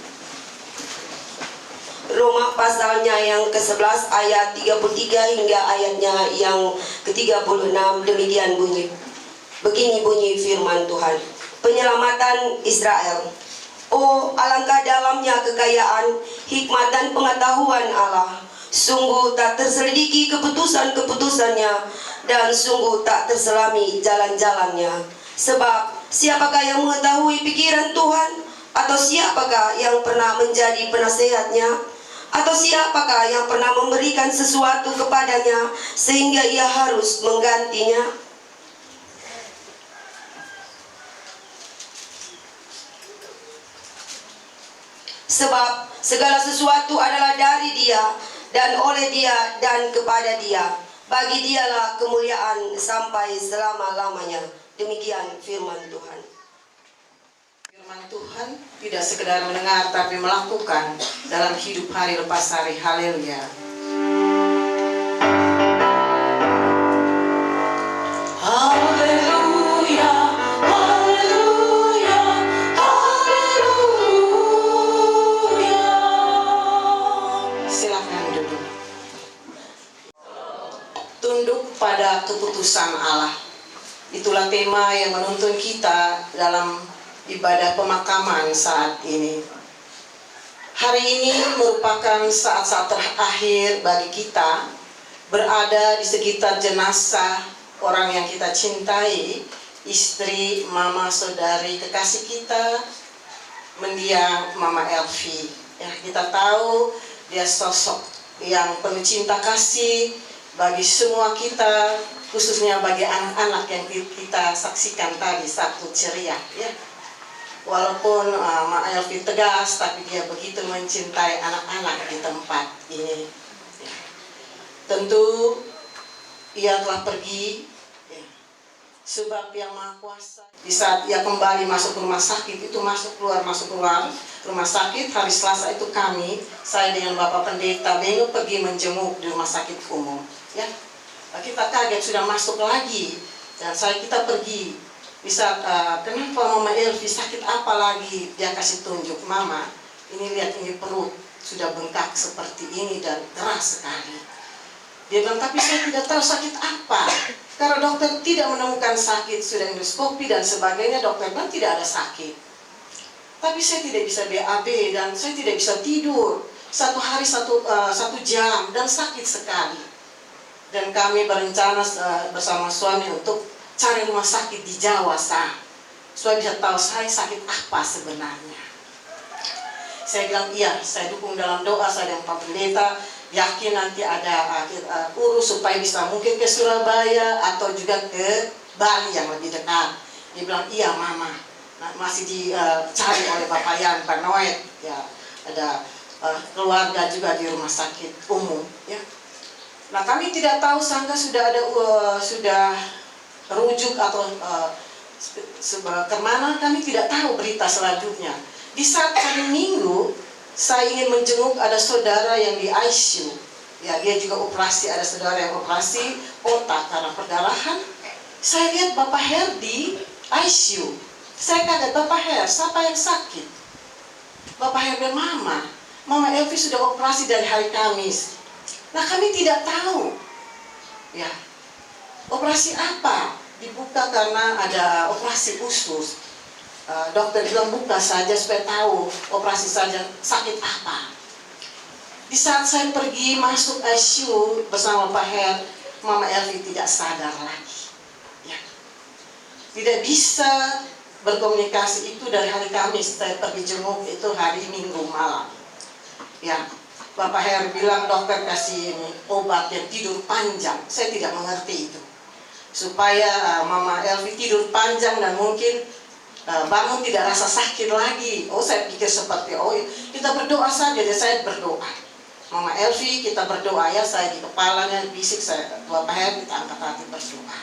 Roma pasalnya yang ke-11 ayat 33 hingga ayatnya yang ke-36 demikian bunyi. Begini bunyi firman Tuhan. Penyelamatan Israel. Oh, alangkah dalamnya kekayaan, hikmat dan pengetahuan Allah. Sungguh tak terselidiki keputusan-keputusannya, dan sungguh tak terselami jalan-jalannya. Sebab siapakah yang mengetahui pikiran Tuhan? Atau siapakah yang pernah menjadi penasehatnya? Atau siapakah yang pernah memberikan sesuatu kepadanya sehingga ia harus menggantinya? Sebab segala sesuatu adalah dari Dia, dan oleh Dia, dan kepada Dia. Bagi Dialah kemuliaan sampai selama-lamanya. Demikian firman Tuhan. Firman Tuhan tidak sekedar mendengar tapi melakukan dalam hidup hari lepas hari. Haleluya. Haleluya, haleluya, haleluya. Silakan duduk. Tunduk pada keputusan Allah. Itulah tema yang menuntun kita dalam ibadah pemakaman saat ini. Hari ini merupakan saat-saat terakhir bagi kita berada di sekitar jenazah orang yang kita cintai, istri, mama, saudari, kekasih kita, mendiang Mama Elvi. Ya, kita tahu dia sosok yang penuh cinta kasih bagi semua kita, khususnya bagi anak-anak yang kita saksikan tadi Sabtu ceria, ya. Walaupun Mak Elvi tegas, tapi dia begitu mencintai anak-anak di tempat ini. Ya. Tentu ia telah pergi, ya. Sebab Yang Maha Kuasa. Di saat ia kembali masuk rumah sakit, itu masuk keluar rumah sakit. Hari Selasa itu saya dengan Bapak Pendeta Bengu pergi menjenguk di rumah sakit umum, ya. Kita kaget sudah masuk lagi, dan kita pergi. Bisa kenapa Mama Elvi sakit apa lagi? Dia kasih tunjuk, Mama, ini lihat ini perut sudah bengkak seperti ini dan keras sekali. Dia bilang, tapi saya tidak tahu sakit apa, karena dokter tidak menemukan sakit, sudah endoskopi dan sebagainya, dokter bilang tidak ada sakit. Tapi saya tidak bisa BAB dan saya tidak bisa tidur. Satu hari satu jam dan sakit sekali. Dan kami berencana bersama suami untuk cari rumah sakit di Jawa supaya bisa tahu saya sakit apa sebenarnya. Saya bilang iya, saya dukung dalam doa, saya dan Pak Pendeta yakin nanti ada urus supaya bisa mungkin ke Surabaya atau juga ke Bali yang lebih dekat. Dia bilang iya Mama, masih dicari oleh Bapak Yan, Pak Noet, ya ada keluarga juga di rumah sakit umum, ya. Nah, kami tidak tahu sangka sudah ada sudah rujuk atau kemana, kami tidak tahu berita selanjutnya. Di saat hari Minggu, saya ingin menjenguk ada saudara yang di ICU. Ya, dia juga operasi, ada saudara yang operasi otak karena perdarahan. Saya lihat Bapak Herdi ICU. Saya kaget, Bapak Her, siapa yang sakit? Bapak Her dan Mama Elvi sudah operasi dari hari Kamis. Nah, kami tidak tahu. Ya, operasi apa? Dibuka karena ada operasi usus. Dokter bilang buka saja supaya tahu operasi saja sakit apa. Di saat saya pergi masuk ICU bersama Pak Her, Mama Elvi tidak sadar lagi. Ya. Tidak bisa berkomunikasi itu dari hari Kamis. Saya pergi jenguk itu hari Minggu malam. Ya, Bapak Her bilang dokter kasih obat yang tidur panjang. Saya tidak mengerti itu. Supaya Mama Elvi tidur panjang dan mungkin bangun tidak rasa sakit lagi. Oh, saya pikir seperti kita berdoa saja. Jadi saya berdoa. Mama Elvi, kita berdoa ya. Saya di kepalanya bisik saya. Bapak Her, kita angkat hati berdoa.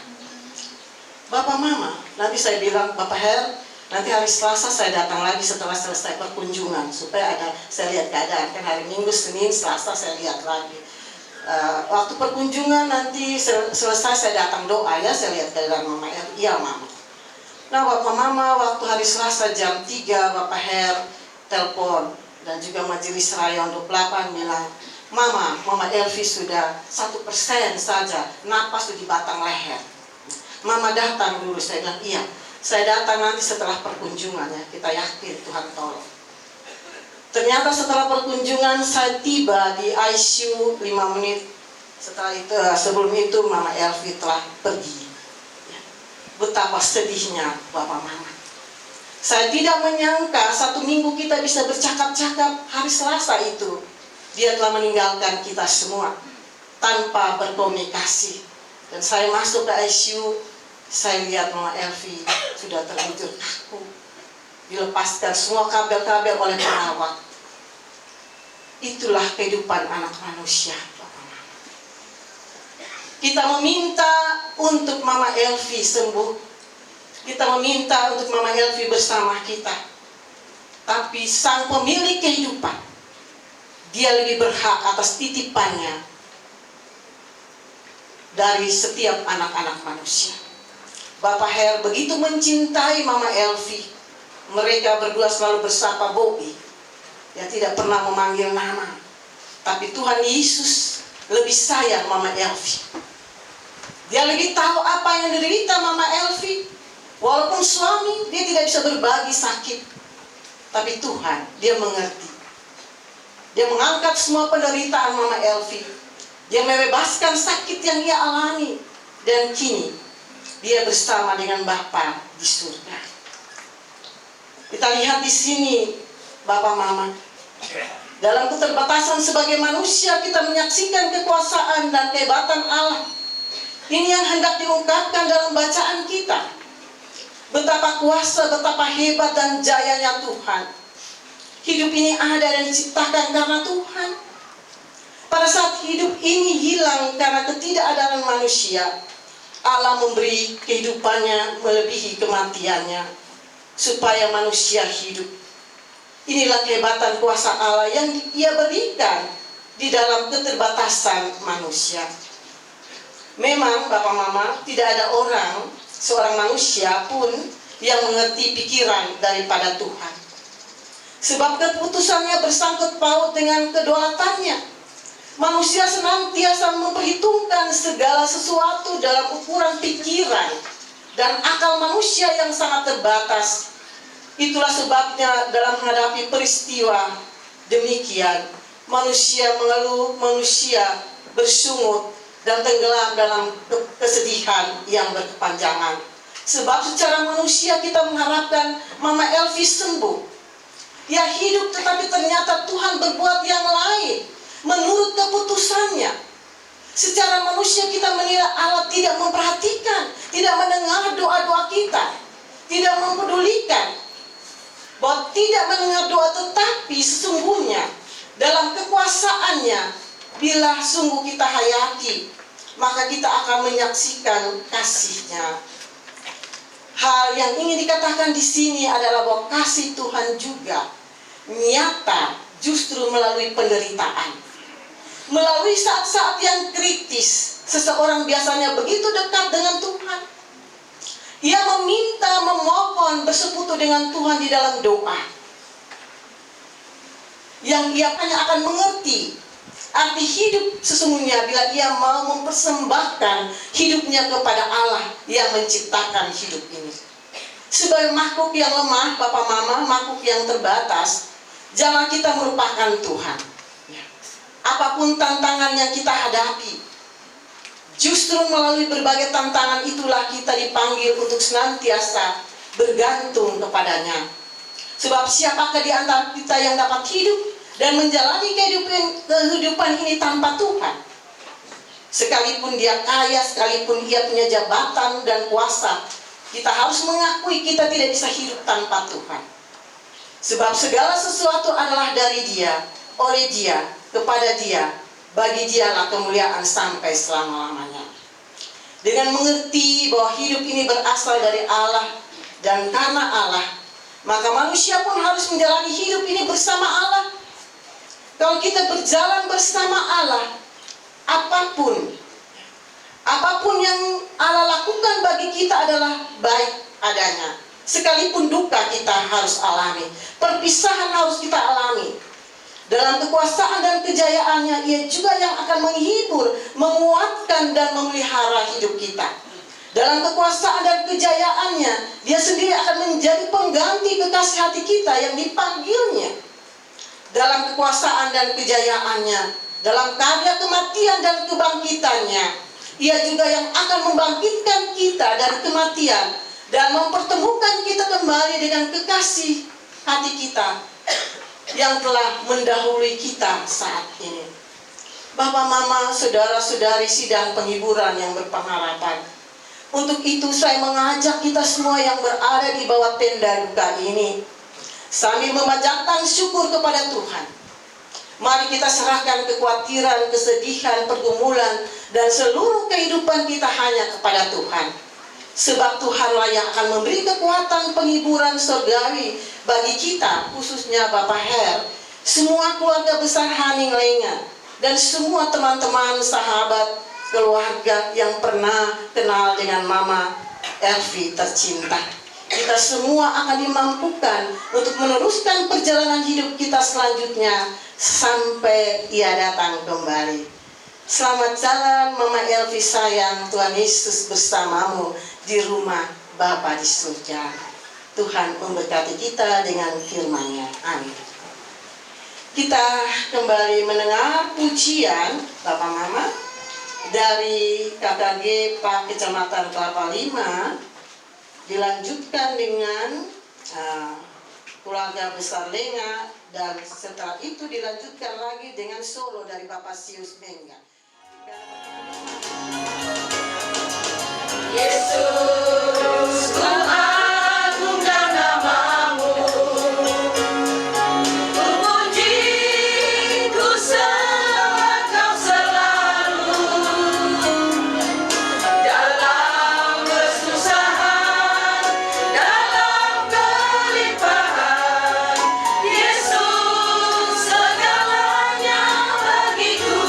Bapak Mama, nanti saya bilang Bapak Her, nanti hari Selasa saya datang lagi setelah selesai perkunjungan supaya saya lihat keadaan. Kan hari Minggu, Senin, Selasa saya lihat lagi. Waktu perkunjungan nanti selesai saya datang doa ya, saya lihat keadaan Mama Elvi. Iya Mama. Nah, Bapak Mama, waktu hari Selasa jam 3 Bapak Her telepon dan juga Majelis Raya 28 bilang, Mama Elvi sudah 1% saja napas di batang leher. Mama datang dulu, saya bilang iya. Saya datang nanti setelah perkunjungannya, kita yakin Tuhan tolong. Ternyata setelah perkunjungan saya tiba di ICU 5 menit. Setelah itu, sebelum itu Mama Elvi telah pergi. Betapa sedihnya Bapak Mama. Saya tidak menyangka 1 minggu kita bisa bercakap-cakap. Hari Selasa itu dia telah meninggalkan kita semua tanpa berkomunikasi. Dan saya masuk ke ICU, saya lihat Mama Elvi sudah terbujur kaku, dilepaskan semua kabel-kabel oleh perawat. Itulah kehidupan anak manusia, Bapak Mama. Kita meminta untuk Mama Elvi sembuh. Kita meminta untuk Mama Elvi bersama kita. Tapi Sang Pemilik kehidupan, Dia lebih berhak atas titipannya dari setiap anak-anak manusia. Bapak Her begitu mencintai Mama Elvi. Mereka berdua selalu bersapa Bobby. Dia tidak pernah memanggil nama. Tapi Tuhan Yesus lebih sayang Mama Elvi. Dia lebih tahu apa yang diderita Mama Elvi. Walaupun suami, dia tidak bisa berbagi sakit. Tapi Tuhan, Dia mengerti. Dia mengangkat semua penderitaan Mama Elvi. Dia membebaskan sakit yang ia alami. Dan kini, dia bersama dengan Bapa di surga. Kita lihat di sini, Bapak Mama. Dalam keterbatasan sebagai manusia, kita menyaksikan kekuasaan dan kehebatan Allah. Ini yang hendak diungkapkan dalam bacaan kita. Betapa kuasa, betapa hebat dan jayanya Tuhan. Hidup ini ada dan diciptakan karena Tuhan. Pada saat hidup ini hilang karena ketidakadilan manusia, Allah memberi kehidupannya melebihi kematiannya supaya manusia hidup. Inilah kehebatan kuasa Allah yang Ia berikan di dalam keterbatasan manusia. Memang Bapak Mama, tidak ada orang, seorang manusia pun yang mengerti pikiran daripada Tuhan. Sebab keputusannya bersangkut paut dengan kedaulatannya. Manusia senantiasa memperhitungkan segala sesuatu dalam ukuran pikiran dan akal manusia yang sangat terbatas. Itulah sebabnya dalam menghadapi peristiwa demikian, manusia mengeluh, manusia bersungut dan tenggelam dalam kesedihan yang berkepanjangan. Sebab secara manusia kita mengharapkan Mama Elvi sembuh. Dia hidup, tetapi ternyata Tuhan berbuat yang lain menurut keputusannya. Secara manusia kita menilai Allah tidak memperhatikan, tidak mendengar doa-doa kita, tidak mempedulikan, bahwa tidak mendengar doa. Tetapi sesungguhnya dalam kekuasaannya, bila sungguh kita hayati, maka kita akan menyaksikan kasih-Nya. Hal yang ingin dikatakan di sini adalah bahwa kasih Tuhan juga nyata justru melalui penderitaan. Melalui saat-saat yang kritis, seseorang biasanya begitu dekat dengan Tuhan. Ia meminta, memohon, bersekutu dengan Tuhan di dalam doa. Yang ia hanya akan mengerti arti hidup sesungguhnya bila ia mau mempersembahkan hidupnya kepada Allah yang menciptakan hidup ini. Sebagai makhluk yang lemah, Bapak Mama, makhluk yang terbatas, jangan kita melupakan Tuhan. Apapun tantangan yang kita hadapi, justru melalui berbagai tantangan itulah kita dipanggil untuk senantiasa bergantung kepadanya. Sebab siapakah di antara kita yang dapat hidup dan menjalani kehidupan ini tanpa Tuhan? Sekalipun dia kaya, sekalipun dia punya jabatan dan kuasa, kita harus mengakui kita tidak bisa hidup tanpa Tuhan. Sebab segala sesuatu adalah dari Dia, oleh Dia, kepada Dia, bagi Dialah kemuliaan sampai selama-lamanya. Dengan mengerti bahwa hidup ini berasal dari Allah dan karena Allah, maka manusia pun harus menjalani hidup ini bersama Allah. Kalau kita berjalan bersama Allah, apapun yang Allah lakukan bagi kita adalah baik adanya. Sekalipun duka kita harus alami, perpisahan harus kita alami. Dalam kekuasaan dan kejayaannya, Ia juga yang akan menghibur, menguatkan dan memelihara hidup kita. Dalam kekuasaan dan kejayaannya, Dia sendiri akan menjadi pengganti kekasih hati kita yang dipanggilnya. Dalam kekuasaan dan kejayaannya, dalam karya kematian dan kebangkitannya, Ia juga yang akan membangkitkan kita dari kematian dan mempertemukan kita kembali dengan kekasih hati kita yang telah mendahului kita saat ini. Bapak, Mama, saudara-saudari sidang penghiburan yang berpengharapan, untuk itu saya mengajak kita semua yang berada di bawah tenda duka ini, sambil memanjatkan syukur kepada Tuhan, mari kita serahkan kekhawatiran, kesedihan, pergumulan, dan seluruh kehidupan kita hanya kepada Tuhan. Sebab Tuhanlah yang akan memberi kekuatan penghiburan surgawi bagi kita, khususnya Bapak Her, semua keluarga besar Haning Lenga, dan semua teman-teman, sahabat, keluarga yang pernah kenal dengan Mama Elvi tercinta. Kita semua akan dimampukan untuk meneruskan perjalanan hidup kita selanjutnya sampai Ia datang kembali. Selamat jalan Mama Elvi sayang, Tuhan Yesus bersamamu di rumah Bapa di surga. Tuhan memberkati kita dengan firman-Nya. Amin. Kita kembali mendengar pujian Bapak Mama dari KKG Pak Kecamatan Kelapa Lima, dilanjutkan dengan keluarga besar Lenga, dan setelah itu dilanjutkan lagi dengan solo dari Bapak Sius Mengga. Yesus, ku agungkan nama-Mu, ku puji, ku sembah Kau selalu, dalam kesusahan, dalam kelimpahan. Yesus segalanya bagiku.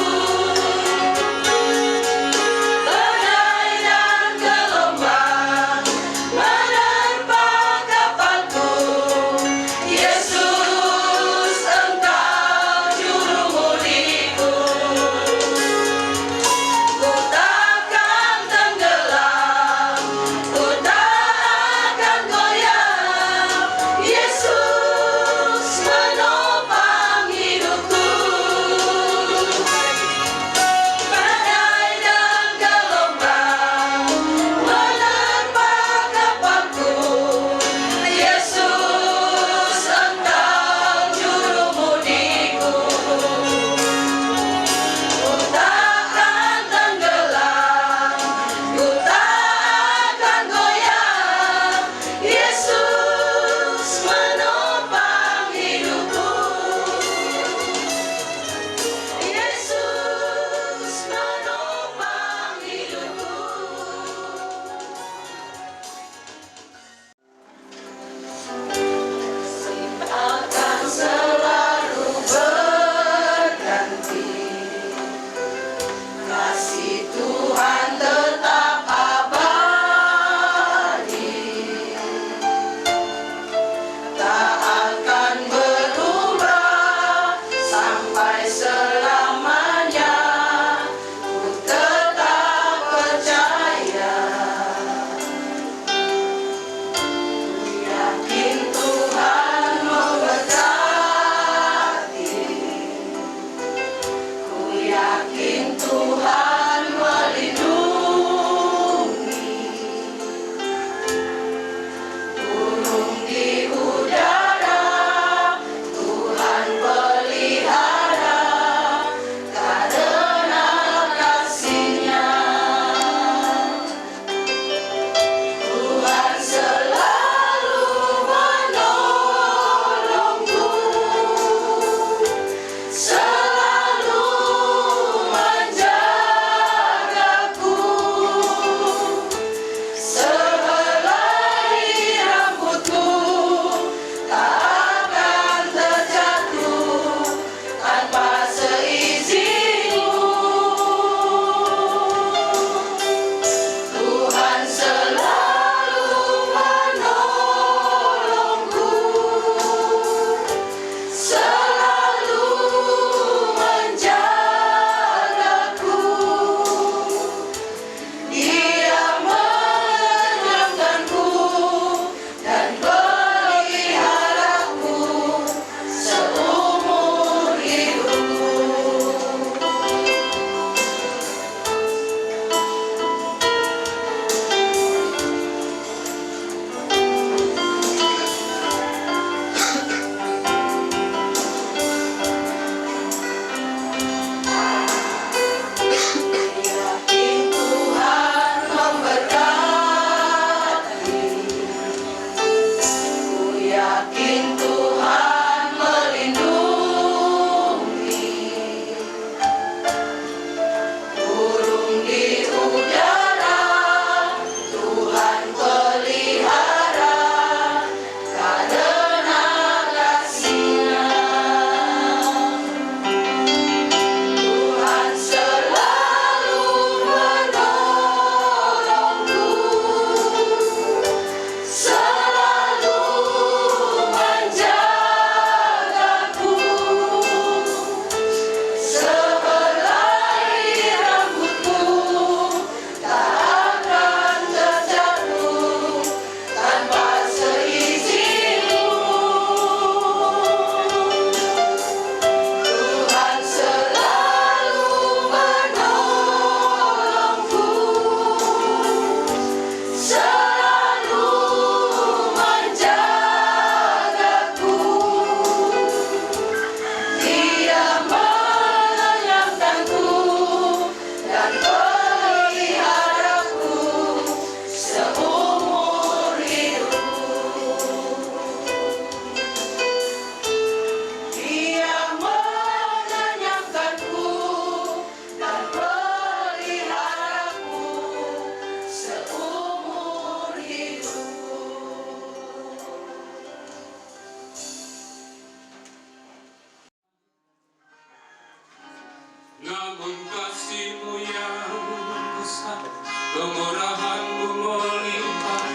kemurahan-Mu melimpah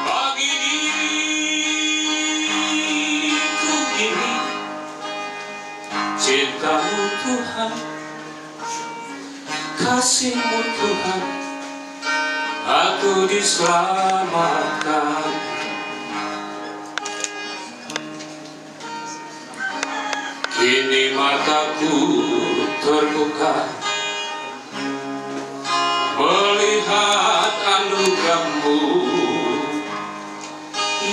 bagi diriku ini. Cinta-Mu Tuhan, kasih-Mu Tuhan, aku diselamatkan. Kini mataku terbuka melihat anugerah-Mu,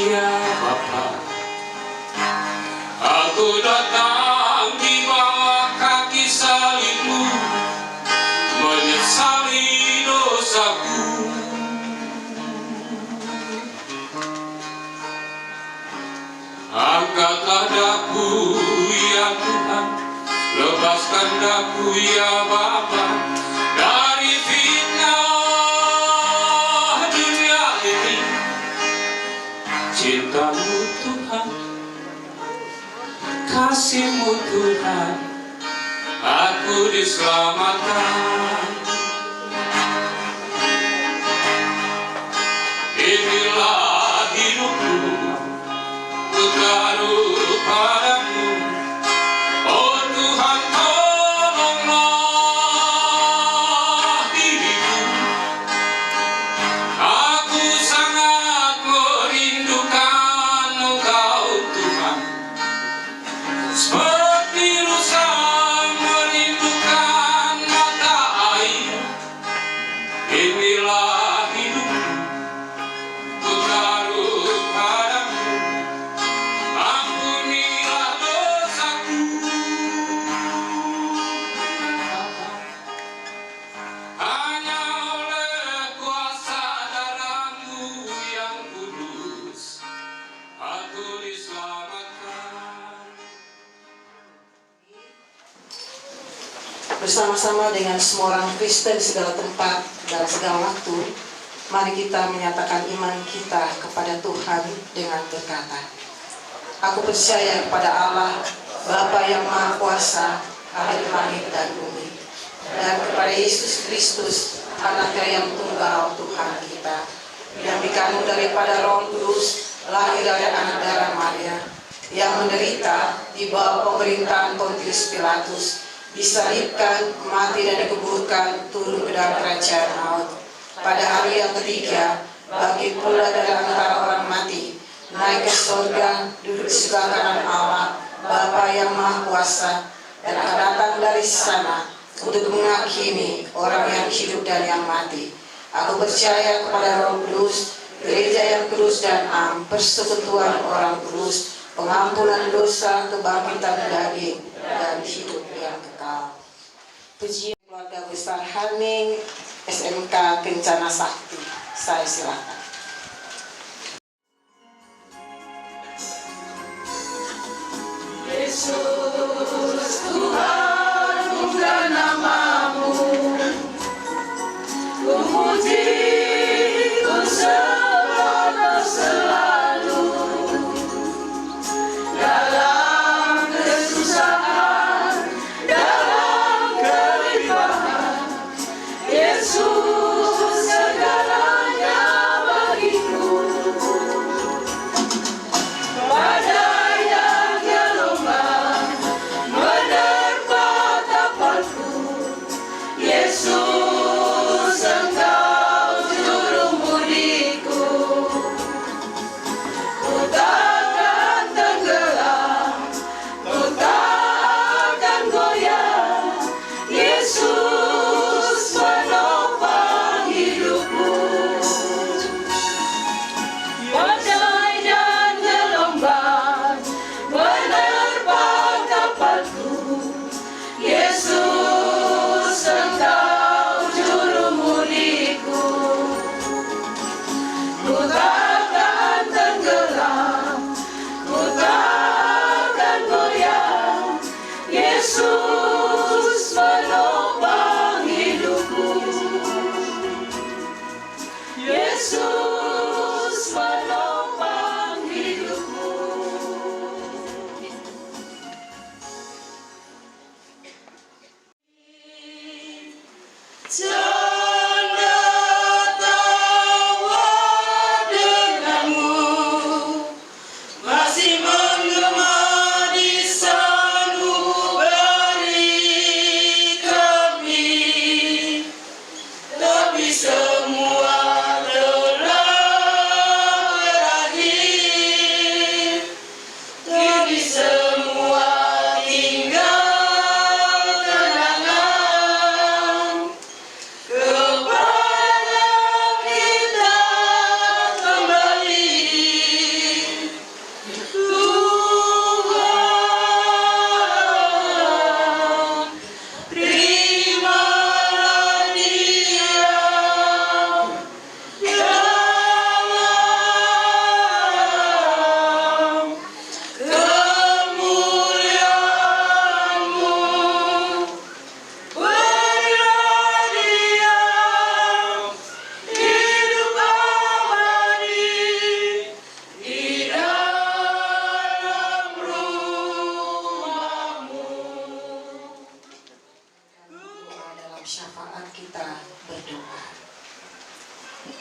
ya Bapa. Aku datang di bawah kaki salib-Mu, menyesali dosaku. Angkatlah daku ya Tuhan, lepaskan daku ya Bapa dari fitnah dunia ini. Cinta-Mu Tuhan, kasih-Mu Tuhan, aku diselamatkan. Inilah hidupku, ku taruh padamu. Oh Tuhan, tolonglah diriku. Aku sangat merindukan Engkau Tuhan, seperti rusa merindukan mata air. Inilah hidupku, ku taruh padamu. Ampunilah dosaku. Hanya oleh kuasa darah-Mu yang kudus, aku diselamatkan. Bersama-sama dengan semua orang Kristen di segala tempat dan segala waktu, mari kita menyatakan iman kita kepada Tuhan dengan berkata, aku percaya kepada Allah, Bapa yang Maha Kuasa, Ahli langit dan bumi, dan kepada Yesus Kristus, Anaknya yang tunggal Tuhan kita, yang dikandung daripada Roh Kudus, lahir dari anak darah Maria, yang menderita di bawah pemerintahan Pontius Pilatus, disalibkan, mati dan dikuburkan, turun ke dalam kerajaan maut. Pada hari yang ketiga, bangkit pula dari antara orang mati, naik ke surga, duduk di sebelah kanan Allah, Bapa yang Maha Kuasa, dan akan datang dari sana untuk menghakimi orang yang hidup dan yang mati. Aku percaya kepada Roh Kudus, gereja yang kudus dan am, persekutuan orang kudus, pengampunan dosa, kebangkitan daging, dan hidup yang kekal. Pujian keluarga besar Haning SMK Kencana Sakti. Saya silakan. Yesus Tuhan, bukan nama-Mu, ku puji, ku sembah selalu. Dalam kesusahan, dalam kelimpahan, Yesus segalanya bagiku. Badai yang gelombang menerpa tapalku, Yesus Engkau juru budiku.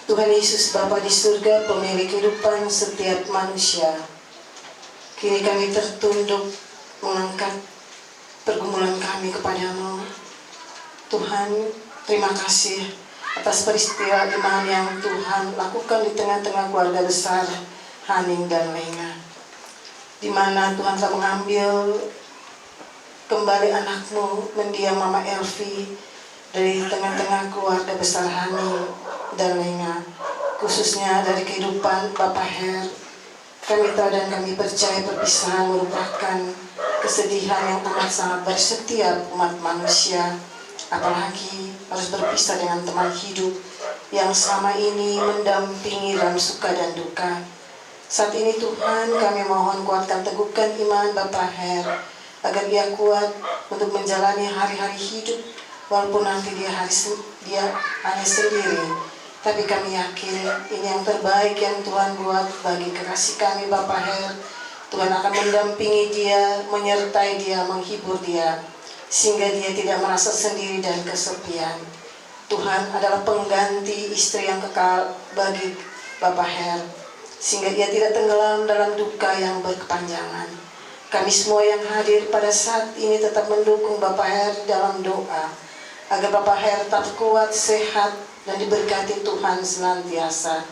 Tuhan Yesus Bapa di surga, pemilik kehidupan setiap manusia, kini kami tertunduk mengangkat pergumulan kami kepadamu. Tuhan, terima kasih atas peristiwa iman yang Tuhan lakukan di tengah-tengah keluarga besar Haning dan Lenga, di mana Tuhan telah mengambil kembali anakmu mendiang Mama Elvi dari tengah-tengah keluarga besar Haning dan Lenga, khususnya dari kehidupan Bapak Her. Kami tahu dan kami percaya perpisahan merupakan kesedihan yang amat sangat berat setiap umat manusia, apalagi harus berpisah dengan teman hidup yang selama ini mendampingi dalam suka dan duka. Saat ini Tuhan, kami mohon kuatkan teguhkan iman Bapak Her, agar dia kuat untuk menjalani hari-hari hidup, walaupun nanti dia hanya sendiri. Tapi kami yakin ini yang terbaik yang Tuhan buat bagi kekasih kami Bapak Her. Tuhan akan mendampingi dia, menyertai dia, menghibur dia, sehingga dia tidak merasa sendiri dan kesepian. Tuhan adalah pengganti istri yang kekal bagi Bapak Her, sehingga dia tidak tenggelam dalam duka yang berkepanjangan. Kami semua yang hadir pada saat ini tetap mendukung Bapak Her dalam doa, agar Bapak Her tetap kuat, sehat, dan diberkati Tuhan senantiasa.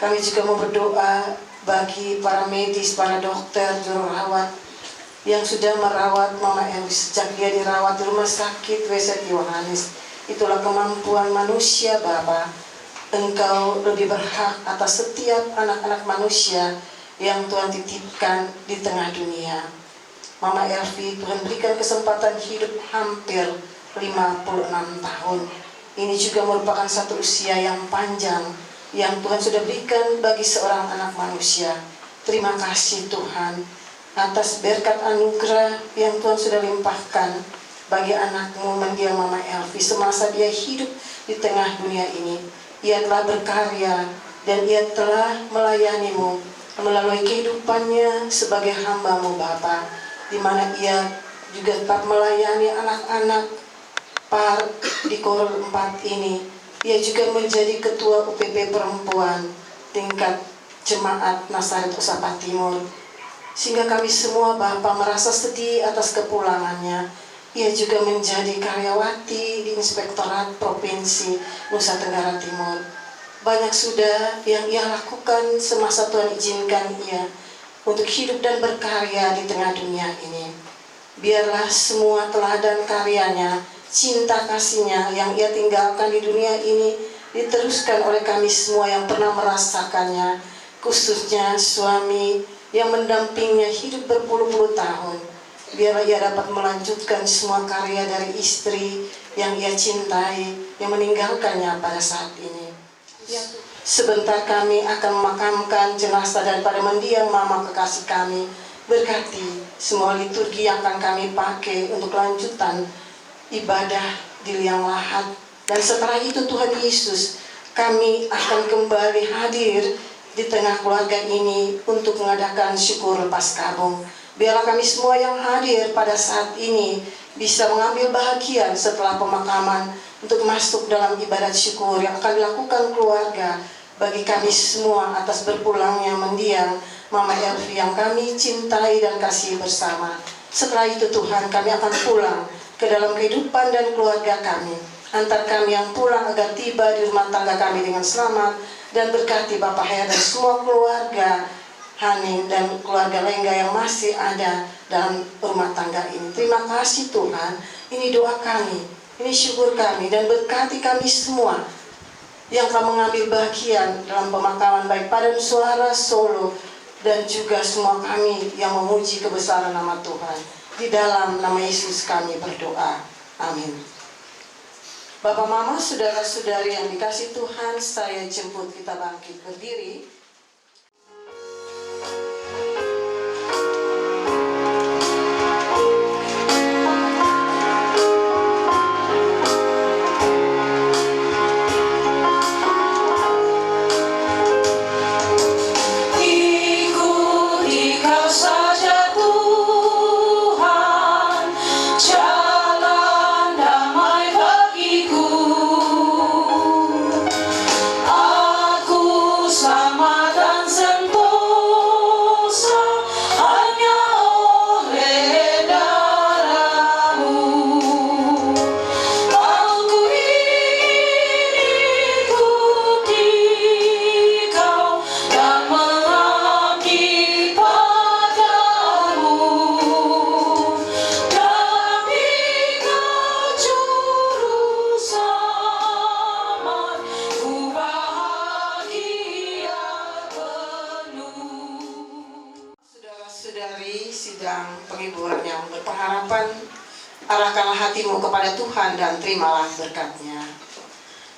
Kami juga mau berdoa bagi para medis, para dokter, juru rawat yang sudah merawat Mama Elvi sejak dia dirawat di rumah sakit WZ Yohanes. Itulah kemampuan manusia Bapa. Engkau lebih berhak atas setiap anak-anak manusia yang Tuhan titipkan di tengah dunia. Mama Elvi, Tuhan berikan kesempatan hidup hampir 56 tahun. Ini juga merupakan satu usia yang panjang yang Tuhan sudah berikan bagi seorang anak manusia. Terima kasih Tuhan atas berkat anugerah yang Tuhan sudah limpahkan bagi anakmu mendiang Mama Elvi semasa dia hidup di tengah dunia ini. Ia telah berkarya dan ia telah melayanimu melalui kehidupannya sebagai hamba-Mu Bapa, di mana ia juga tetap melayani anak-anak di Korul 4 ini. Ia juga menjadi ketua UPP perempuan tingkat Jemaat Nasaret Usaha Timur, sehingga kami semua Bapak merasa sedih atas kepulangannya. Ia juga menjadi karyawati di Inspektorat Provinsi Nusa Tenggara Timur. Banyak sudah yang ia lakukan semasa Tuhan izinkan ia untuk hidup dan berkarya di tengah dunia ini. Biarlah semua teladan karyanya, cinta kasihnya yang ia tinggalkan di dunia ini diteruskan oleh kami semua yang pernah merasakannya, khususnya suami yang mendampingnya hidup berpuluh-puluh tahun. Biarlah ia dapat melanjutkan semua karya dari istri yang ia cintai, yang meninggalkannya pada saat ini. Sebentar kami akan memakamkan jenazah daripada mendiang Mama kekasih kami. Berkati semua liturgi yang akan kami pakai untuk lanjutan ibadah di liang lahat. Dan setelah itu Tuhan Yesus, kami akan kembali hadir di tengah keluarga ini untuk mengadakan syukur lepas kabung. Biarlah kami semua yang hadir pada saat ini bisa mengambil bahagian setelah pemakaman untuk masuk dalam ibadat syukur yang akan dilakukan keluarga bagi kami semua atas berpulangnya mendiang Mama Elvi yang kami cintai dan kasih bersama. Setelah itu Tuhan, kami akan pulang ke dalam kehidupan dan keluarga kami. Antar kami yang pulang agar tiba di rumah tangga kami dengan selamat, dan berkati Bapak Her dan semua keluarga Haning dan keluarga Lengga yang masih ada dalam rumah tangga ini. Terima kasih Tuhan, ini doa kami, ini syukur kami, dan berkati kami semua yang telah mengambil bagian dalam pemakaman baik Padan Suara Solo dan juga semua kami yang memuji kebesaran nama Tuhan. Di dalam nama Yesus kami berdoa. Amin. Bapak, Mama, saudara-saudari yang dikasih Tuhan, saya jemput kita bangkit berdiri. Oh pengharapan, arahkanlah hatimu kepada Tuhan dan terimalah berkat-Nya.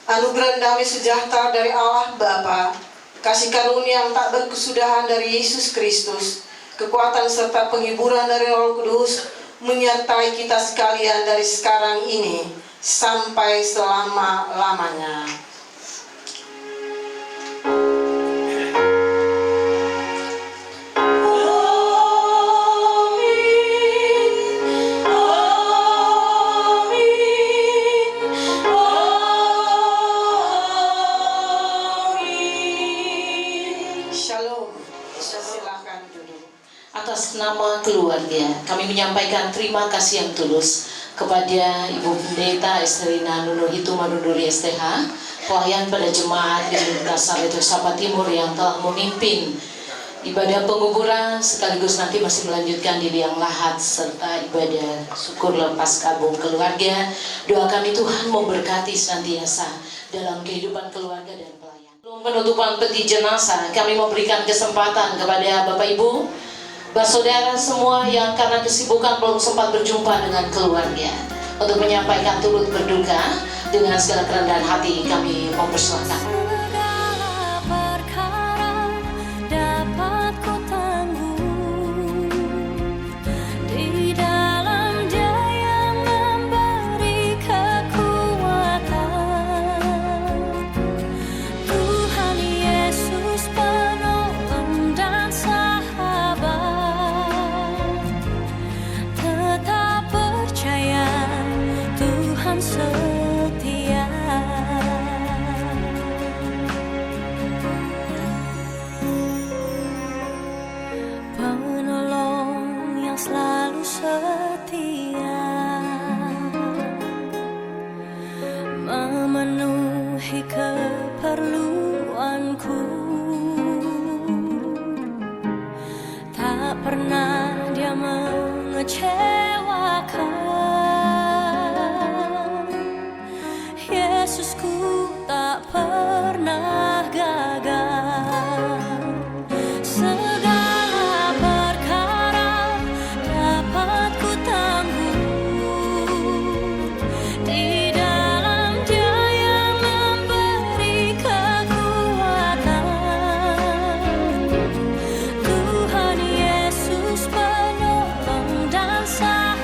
Anugerah damai sejahtera dari Allah Bapa, kasih karunia yang tak berkesudahan dari Yesus Kristus, kekuatan serta penghiburan dari Roh Kudus menyertai kita sekalian dari sekarang ini sampai selama-lamanya. Atas nama keluarga, kami menyampaikan terima kasih yang tulus kepada Ibu Pendeta Esterina Nunuhitu Manuduri STH, pelayan pada jemaat di Dasar Itu Sapa Timur yang telah memimpin ibadah penguburan sekaligus nanti masih melanjutkan di liang lahat serta ibadah syukur lepas kabung keluarga. Doa kami Tuhan memberkati senantiasa dalam kehidupan keluarga dan pelayan. Sebelum penutupan peti jenazah, kami memberikan kesempatan kepada Bapak Ibu, saudara semua yang karena kesibukan belum sempat berjumpa dengan keluarga untuk menyampaikan turut berduka. Dengan segala kerendahan hati kami mempersilakan. Memenuhi keperluanku, tak pernah dia mengecewakan. Yesusku tak pernah gagal. Segala perkara dapat ku tanggung di dalam Dia yang memberi kekuatan. Tuhan Yesus penolong dan sahabat.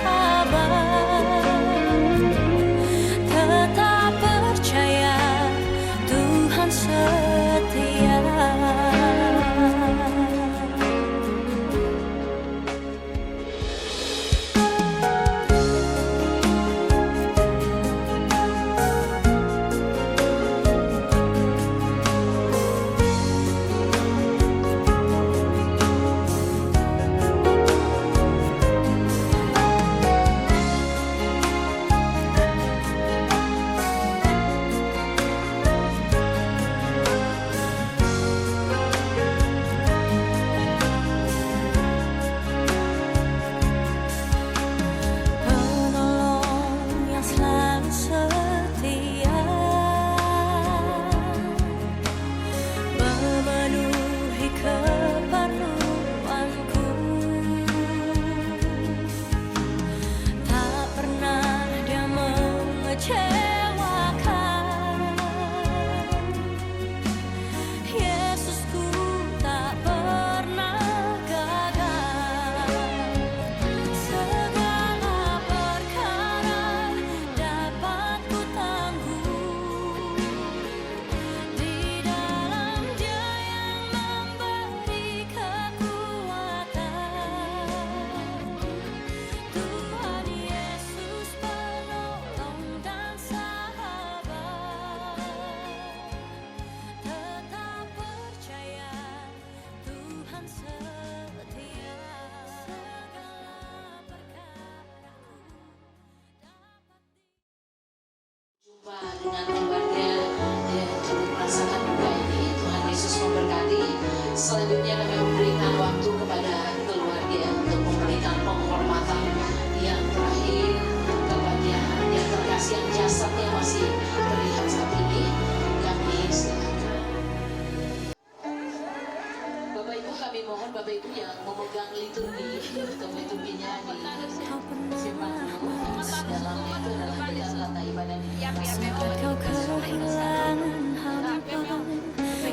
Saat kau kehilangan harapan,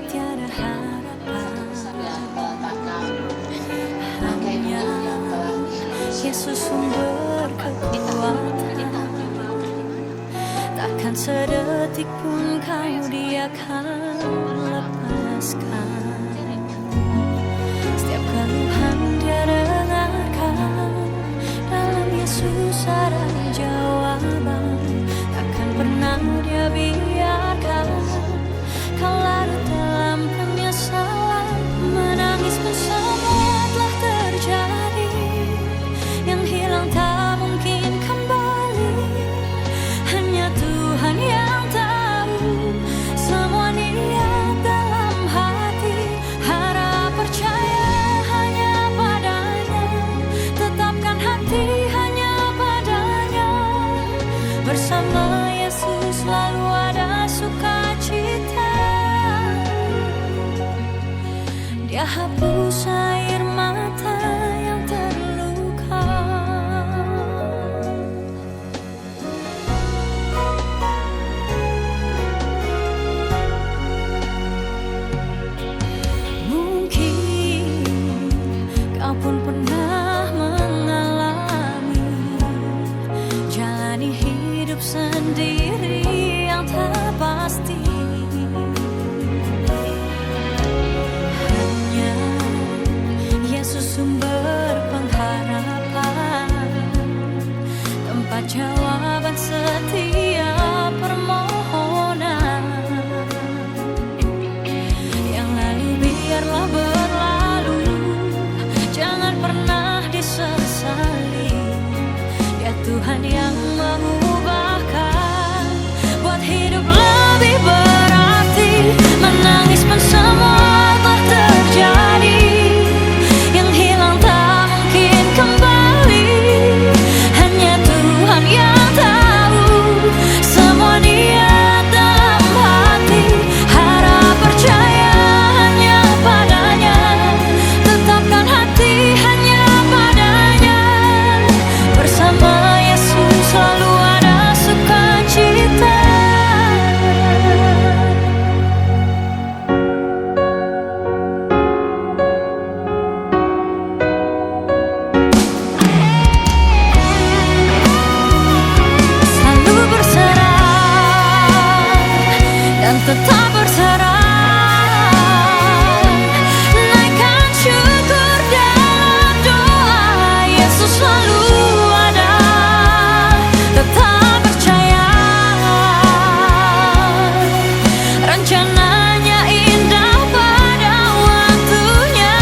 tiada harapan, hanya Yesus sumber kekuatan. Takkan sedetik pun kau Dia akan lepaskan. Setiap keluhan Dia dengarkan, dalam Yesus ada jawaban. Takkan pernah Dia biarkan kau larut dalam penyesalan. Menangis pun semua telah terjadi, yang hilang tak mungkin kembali. Hanya Tuhan yang tahu semua niat dalam hati. Harap percaya hanya padanya, tetapkan hati hanya padanya. Bersama Yesus selalu ada sukacita. Dia hapus air mata yang terluka. Mungkin kau pun pernah mengalami jalani hidup sendiri yang tak pasti. Hanya Yesus sumber pengharapan, tempat jawaban setiap permohonan. Yang lalu biarlah berlalu, jangan pernah disesali. Dia Tuhan yang mengubahkan, buat hidup lebih berarti. Menangis pun semua telah terjadi, yang hilang tak mungkin kembali. Hanya Tuhan yang tahu semua niat dalam hati. Harap percaya hanya padanya, tetapkan hati hanya padanya. Bersama Yesus selalu ada sukacita. Selalu berserah dan tetap berserah. Naikkan syukur dalam doa. Yesus selalu ada, tetap percaya. Rencananya indah pada waktunya.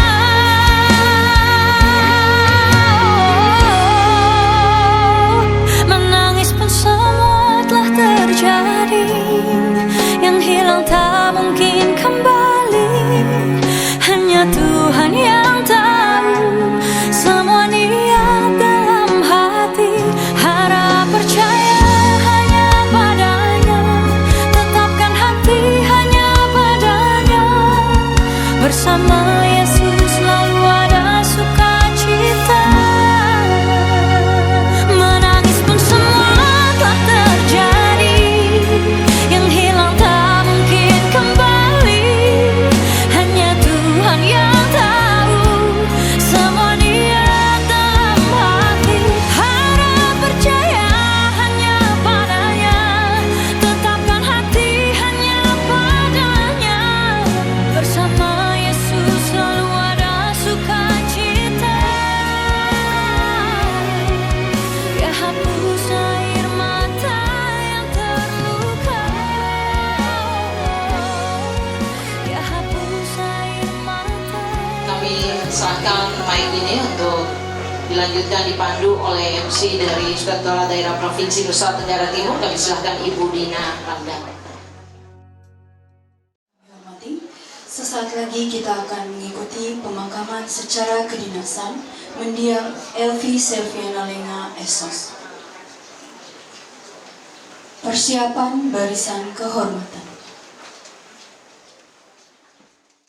Menangis pun semua telah terjadi, yang hilang tak mungkin kembali. Hanya Tuhan yang tahu semua niat dalam hati. Harap percaya hanya padanya, tetapkan hati hanya padanya. Bersama Yesus selalu ada sukacita. Menangis pun semua telah terjadi, yang hilang tak mungkin kembali. Hanya Tuhan yang tahu semua niat dalam hati. Harap percaya hanya padanya, tetapkan hati hanya padanya. Bersama Yesus selalu ada sukacita. Dia hapus air mata yang terluka. Dia hapus air mata. Kami serahkan mic ini untuk dilanjutkan dipandu oleh MC dari Inspektorat Daerah Provinsi Nusa Tenggara Timur. Kami silakan Ibu Dina Ramdan. Hormati, sesaat lagi kita akan mengikuti pemakaman secara kedinasan mendiang Elvi Selviana Lenga Esos. Persiapan barisan kehormatan.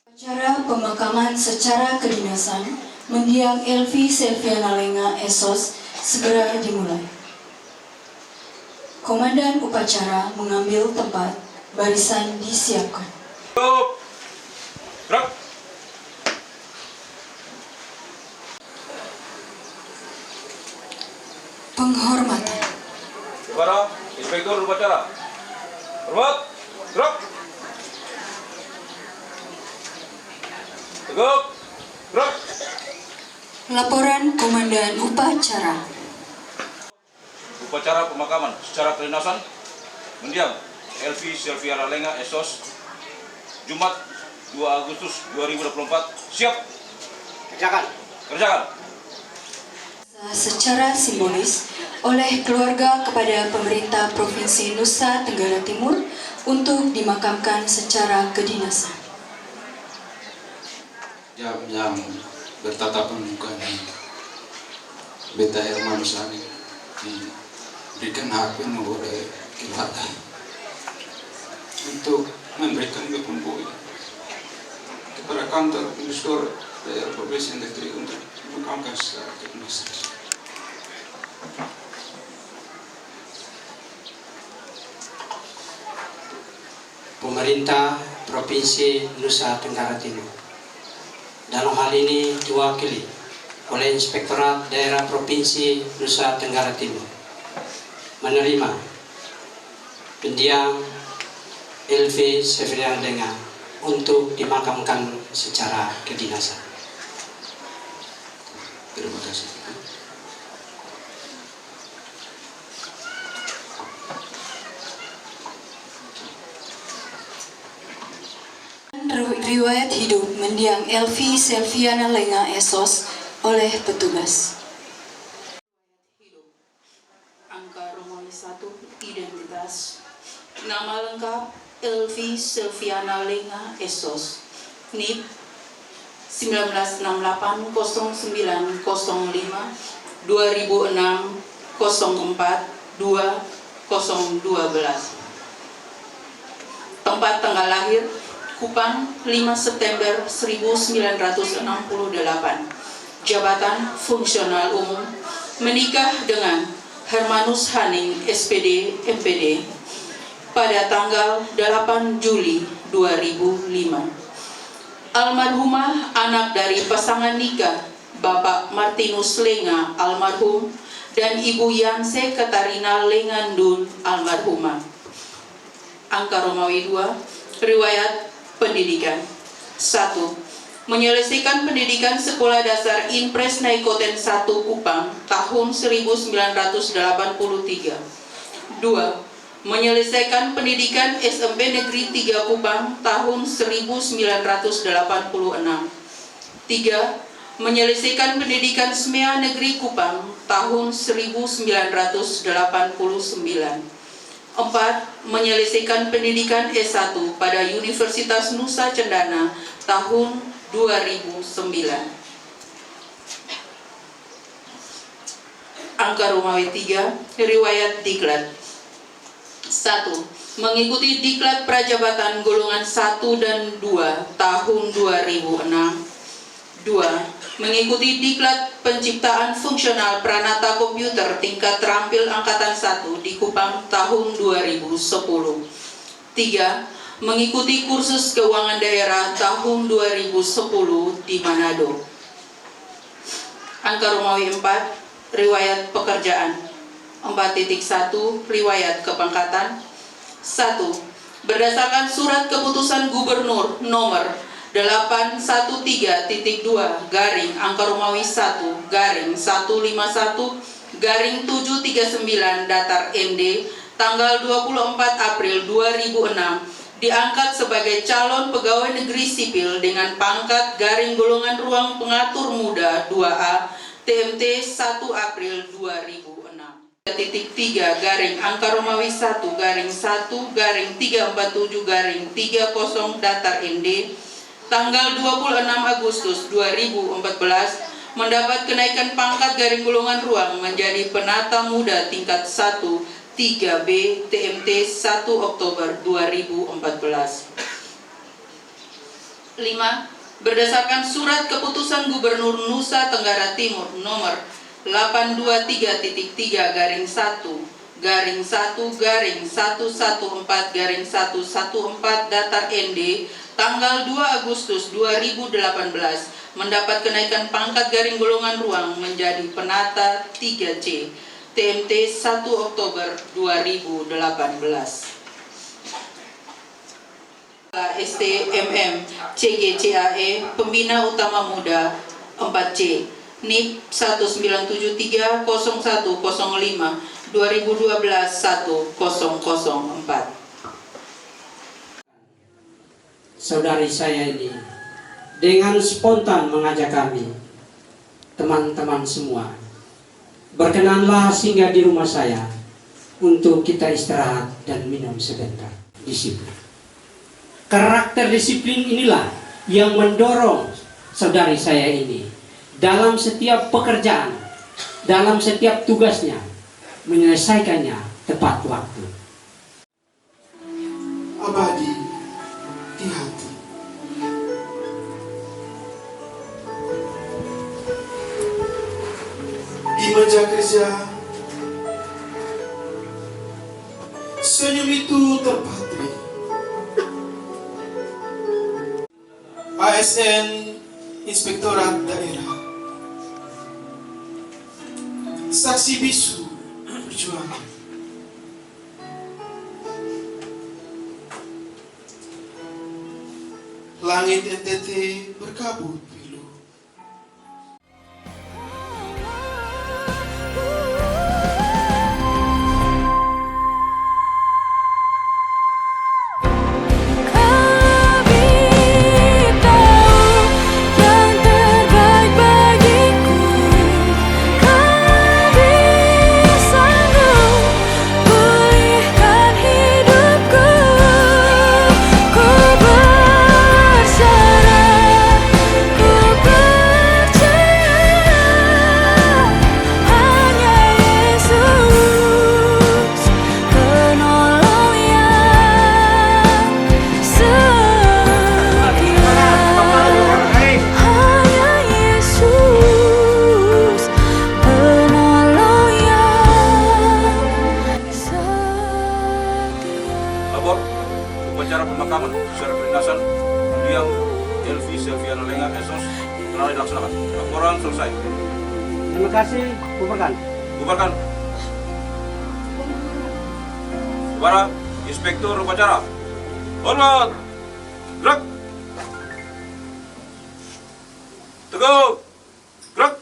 Acara pemakaman secara kedinasan mendiang Elvi Selviana Lenga Esos segera dimulai. Komandan upacara mengambil tempat, barisan disiapkan. Gerak. Penghormatan. Para Inspektur Upacara. Hormat. Gerak. Tegap. Gerak. Laporan Komandan upacara. Upacara pemakaman secara kedinasan mendiang Elvi Selviana Lenga Esos Jumat 2 Agustus 2024. Siap. Kerjakan. Kerjakan. Secara simbolis oleh keluarga kepada pemerintah Provinsi Nusa Tenggara Timur untuk dimakamkan secara kedinasan. Jam yang bertatapan muka di Beta Hermanus Haning diberikan hak penuh oleh keluarga untuk memberikan kekumpul kepada kantor Induskor daerah Provinsi Negeri untuk dimakamkan secara kedinasan. Pemerintah Provinsi Nusa Tenggara Timur dalam hal ini diwakili oleh Inspektorat Daerah Provinsi Nusa Tenggara Timur menerima pendiang Elvi Selviana Lenga untuk dimakamkan secara kedinasan. Terima kasih. Riwayat hidup mendiang Elvi Selviana Lenga Esos oleh petugas. Angka Romawi 1, identitas. Nama lengkap Elvi Selviana Lenga Esos. NIP 1968 09 05 2006 04 2012. Tempat tanggal lahir Kupang 5 September 1968. Jabatan fungsional umum, menikah dengan Hermanus Haning SPD MPD pada tanggal 8 Juli 2005. Almarhumah anak dari pasangan nikah Bapak Martinus Lenga almarhum dan Ibu Yanse Katarina Lengandun almarhumah. Angka Romawi 2, riwayat pendidikan. 1. Menyelesaikan pendidikan Sekolah Dasar Impres Naikoten 1 Kupang tahun 1983. 2. Menyelesaikan pendidikan SMP Negeri 3 Kupang tahun 1986. 3. Menyelesaikan pendidikan SMEA Negeri Kupang tahun 1989. 4. Menyelesaikan pendidikan S1 pada Universitas Nusa Cendana tahun 2009. Angka Romawi 3, riwayat diklat. 1. Mengikuti diklat prajabatan golongan 1 dan 2 tahun 2006. 2. Mengikuti diklat penciptaan fungsional Pranata Komputer tingkat terampil angkatan 1 di Kupang tahun 2010. 3. Mengikuti kursus keuangan daerah tahun 2010 di Manado. Angka Romawi 4, riwayat pekerjaan. 4.1, riwayat kepangkatan. 1. Berdasarkan surat keputusan Gubernur nomor 813.2 garing angka Romawi 1 garing 151 garing 739 datar MD tanggal 24 April 2006 diangkat sebagai calon pegawai negeri sipil dengan pangkat garing golongan ruang pengatur muda 2A TMT 1 April 2006. 3 garing angka Romawi 1 garing 1 garing 347 garing 30 datar MD tanggal 26 Agustus 2014 mendapat kenaikan pangkat garing golongan ruang menjadi penata muda tingkat 1 3B TMT 1 Oktober 2014. 5. Berdasarkan surat keputusan Gubernur Nusa Tenggara Timur nomor 823.3 garing 1 datar ND tanggal 2 Agustus 2018 mendapat kenaikan pangkat garing golongan ruang menjadi penata 3C TMT 1 Oktober 2018. STMM CGCAE Pembina Utama Muda 4C NIP 197301005 2012 1004. Saudari saya ini dengan spontan mengajak kami, teman-teman semua, berkenanlah singgah di rumah saya untuk kita istirahat dan minum sebentar. Disiplin. Karakter disiplin inilah yang mendorong saudari saya ini dalam setiap pekerjaan, dalam setiap tugasnya, menyelesaikannya tepat waktu. Abadi di hati. Di meja kerja, senyum itu terpatri. ASN Inspektorat Daerah, saksi bisu perjuangan. Langit NTT berkabut pilu. Upacara pemakaman secara kedinasan mendiang Elvi Selviana Lenga Esos telah dilaksanakan. Laporan selesai. Terima kasih, bubarkan. Bubarkan. Para Inspektur Upacara, hormat, gerak, teguh, gerak.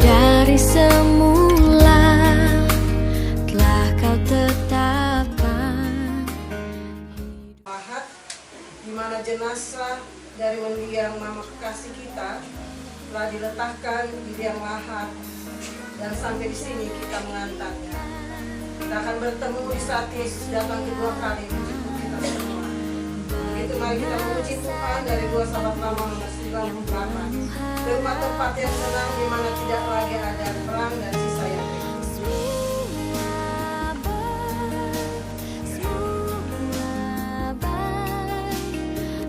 Dari semula telah kau tetapkan Lahat di mana jenazah dari mendiang mama kekasih kita telah diletakkan di liang lahat, dan sampai di sini kita mengantarnya. Kita akan bertemu di saat Yesus datang kedua kali menjemput kita semua. Begitu mari kita memuji Tuhan dari 2 Sahabat Lama nomor 98. Tempat-tempat yang tenang di mana tidak lagi ada perang dan sisa yang ringan.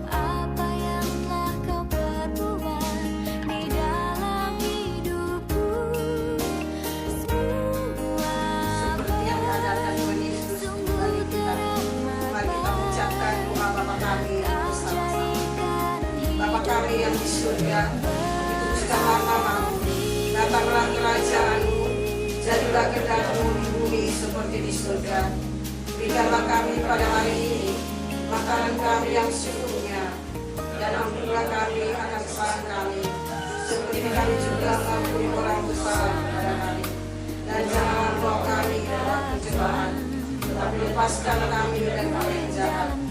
apa yang telah kau perbuat di dalam hidupku. Seperti yang diajarkan Tuhan Yesus bagi kita, mari kita ucapkan doa Bapa kami bersama-sama. Bapa kami yang di surga, dikuduskanlah namamu, datanglah kerajaan-Mu, jadilah kehendak-Mu di bumi seperti di surga. Berikanlah kami pada hari ini makanan kami yang secukupnya, dan ampunilah kami akan kesalahan kami, seperti kami juga mengampuni orang bersalah kepada kami. Dan janganlah membawa kami ke dalam pencobaan, tetapi lepaskan kami dari yang jahat.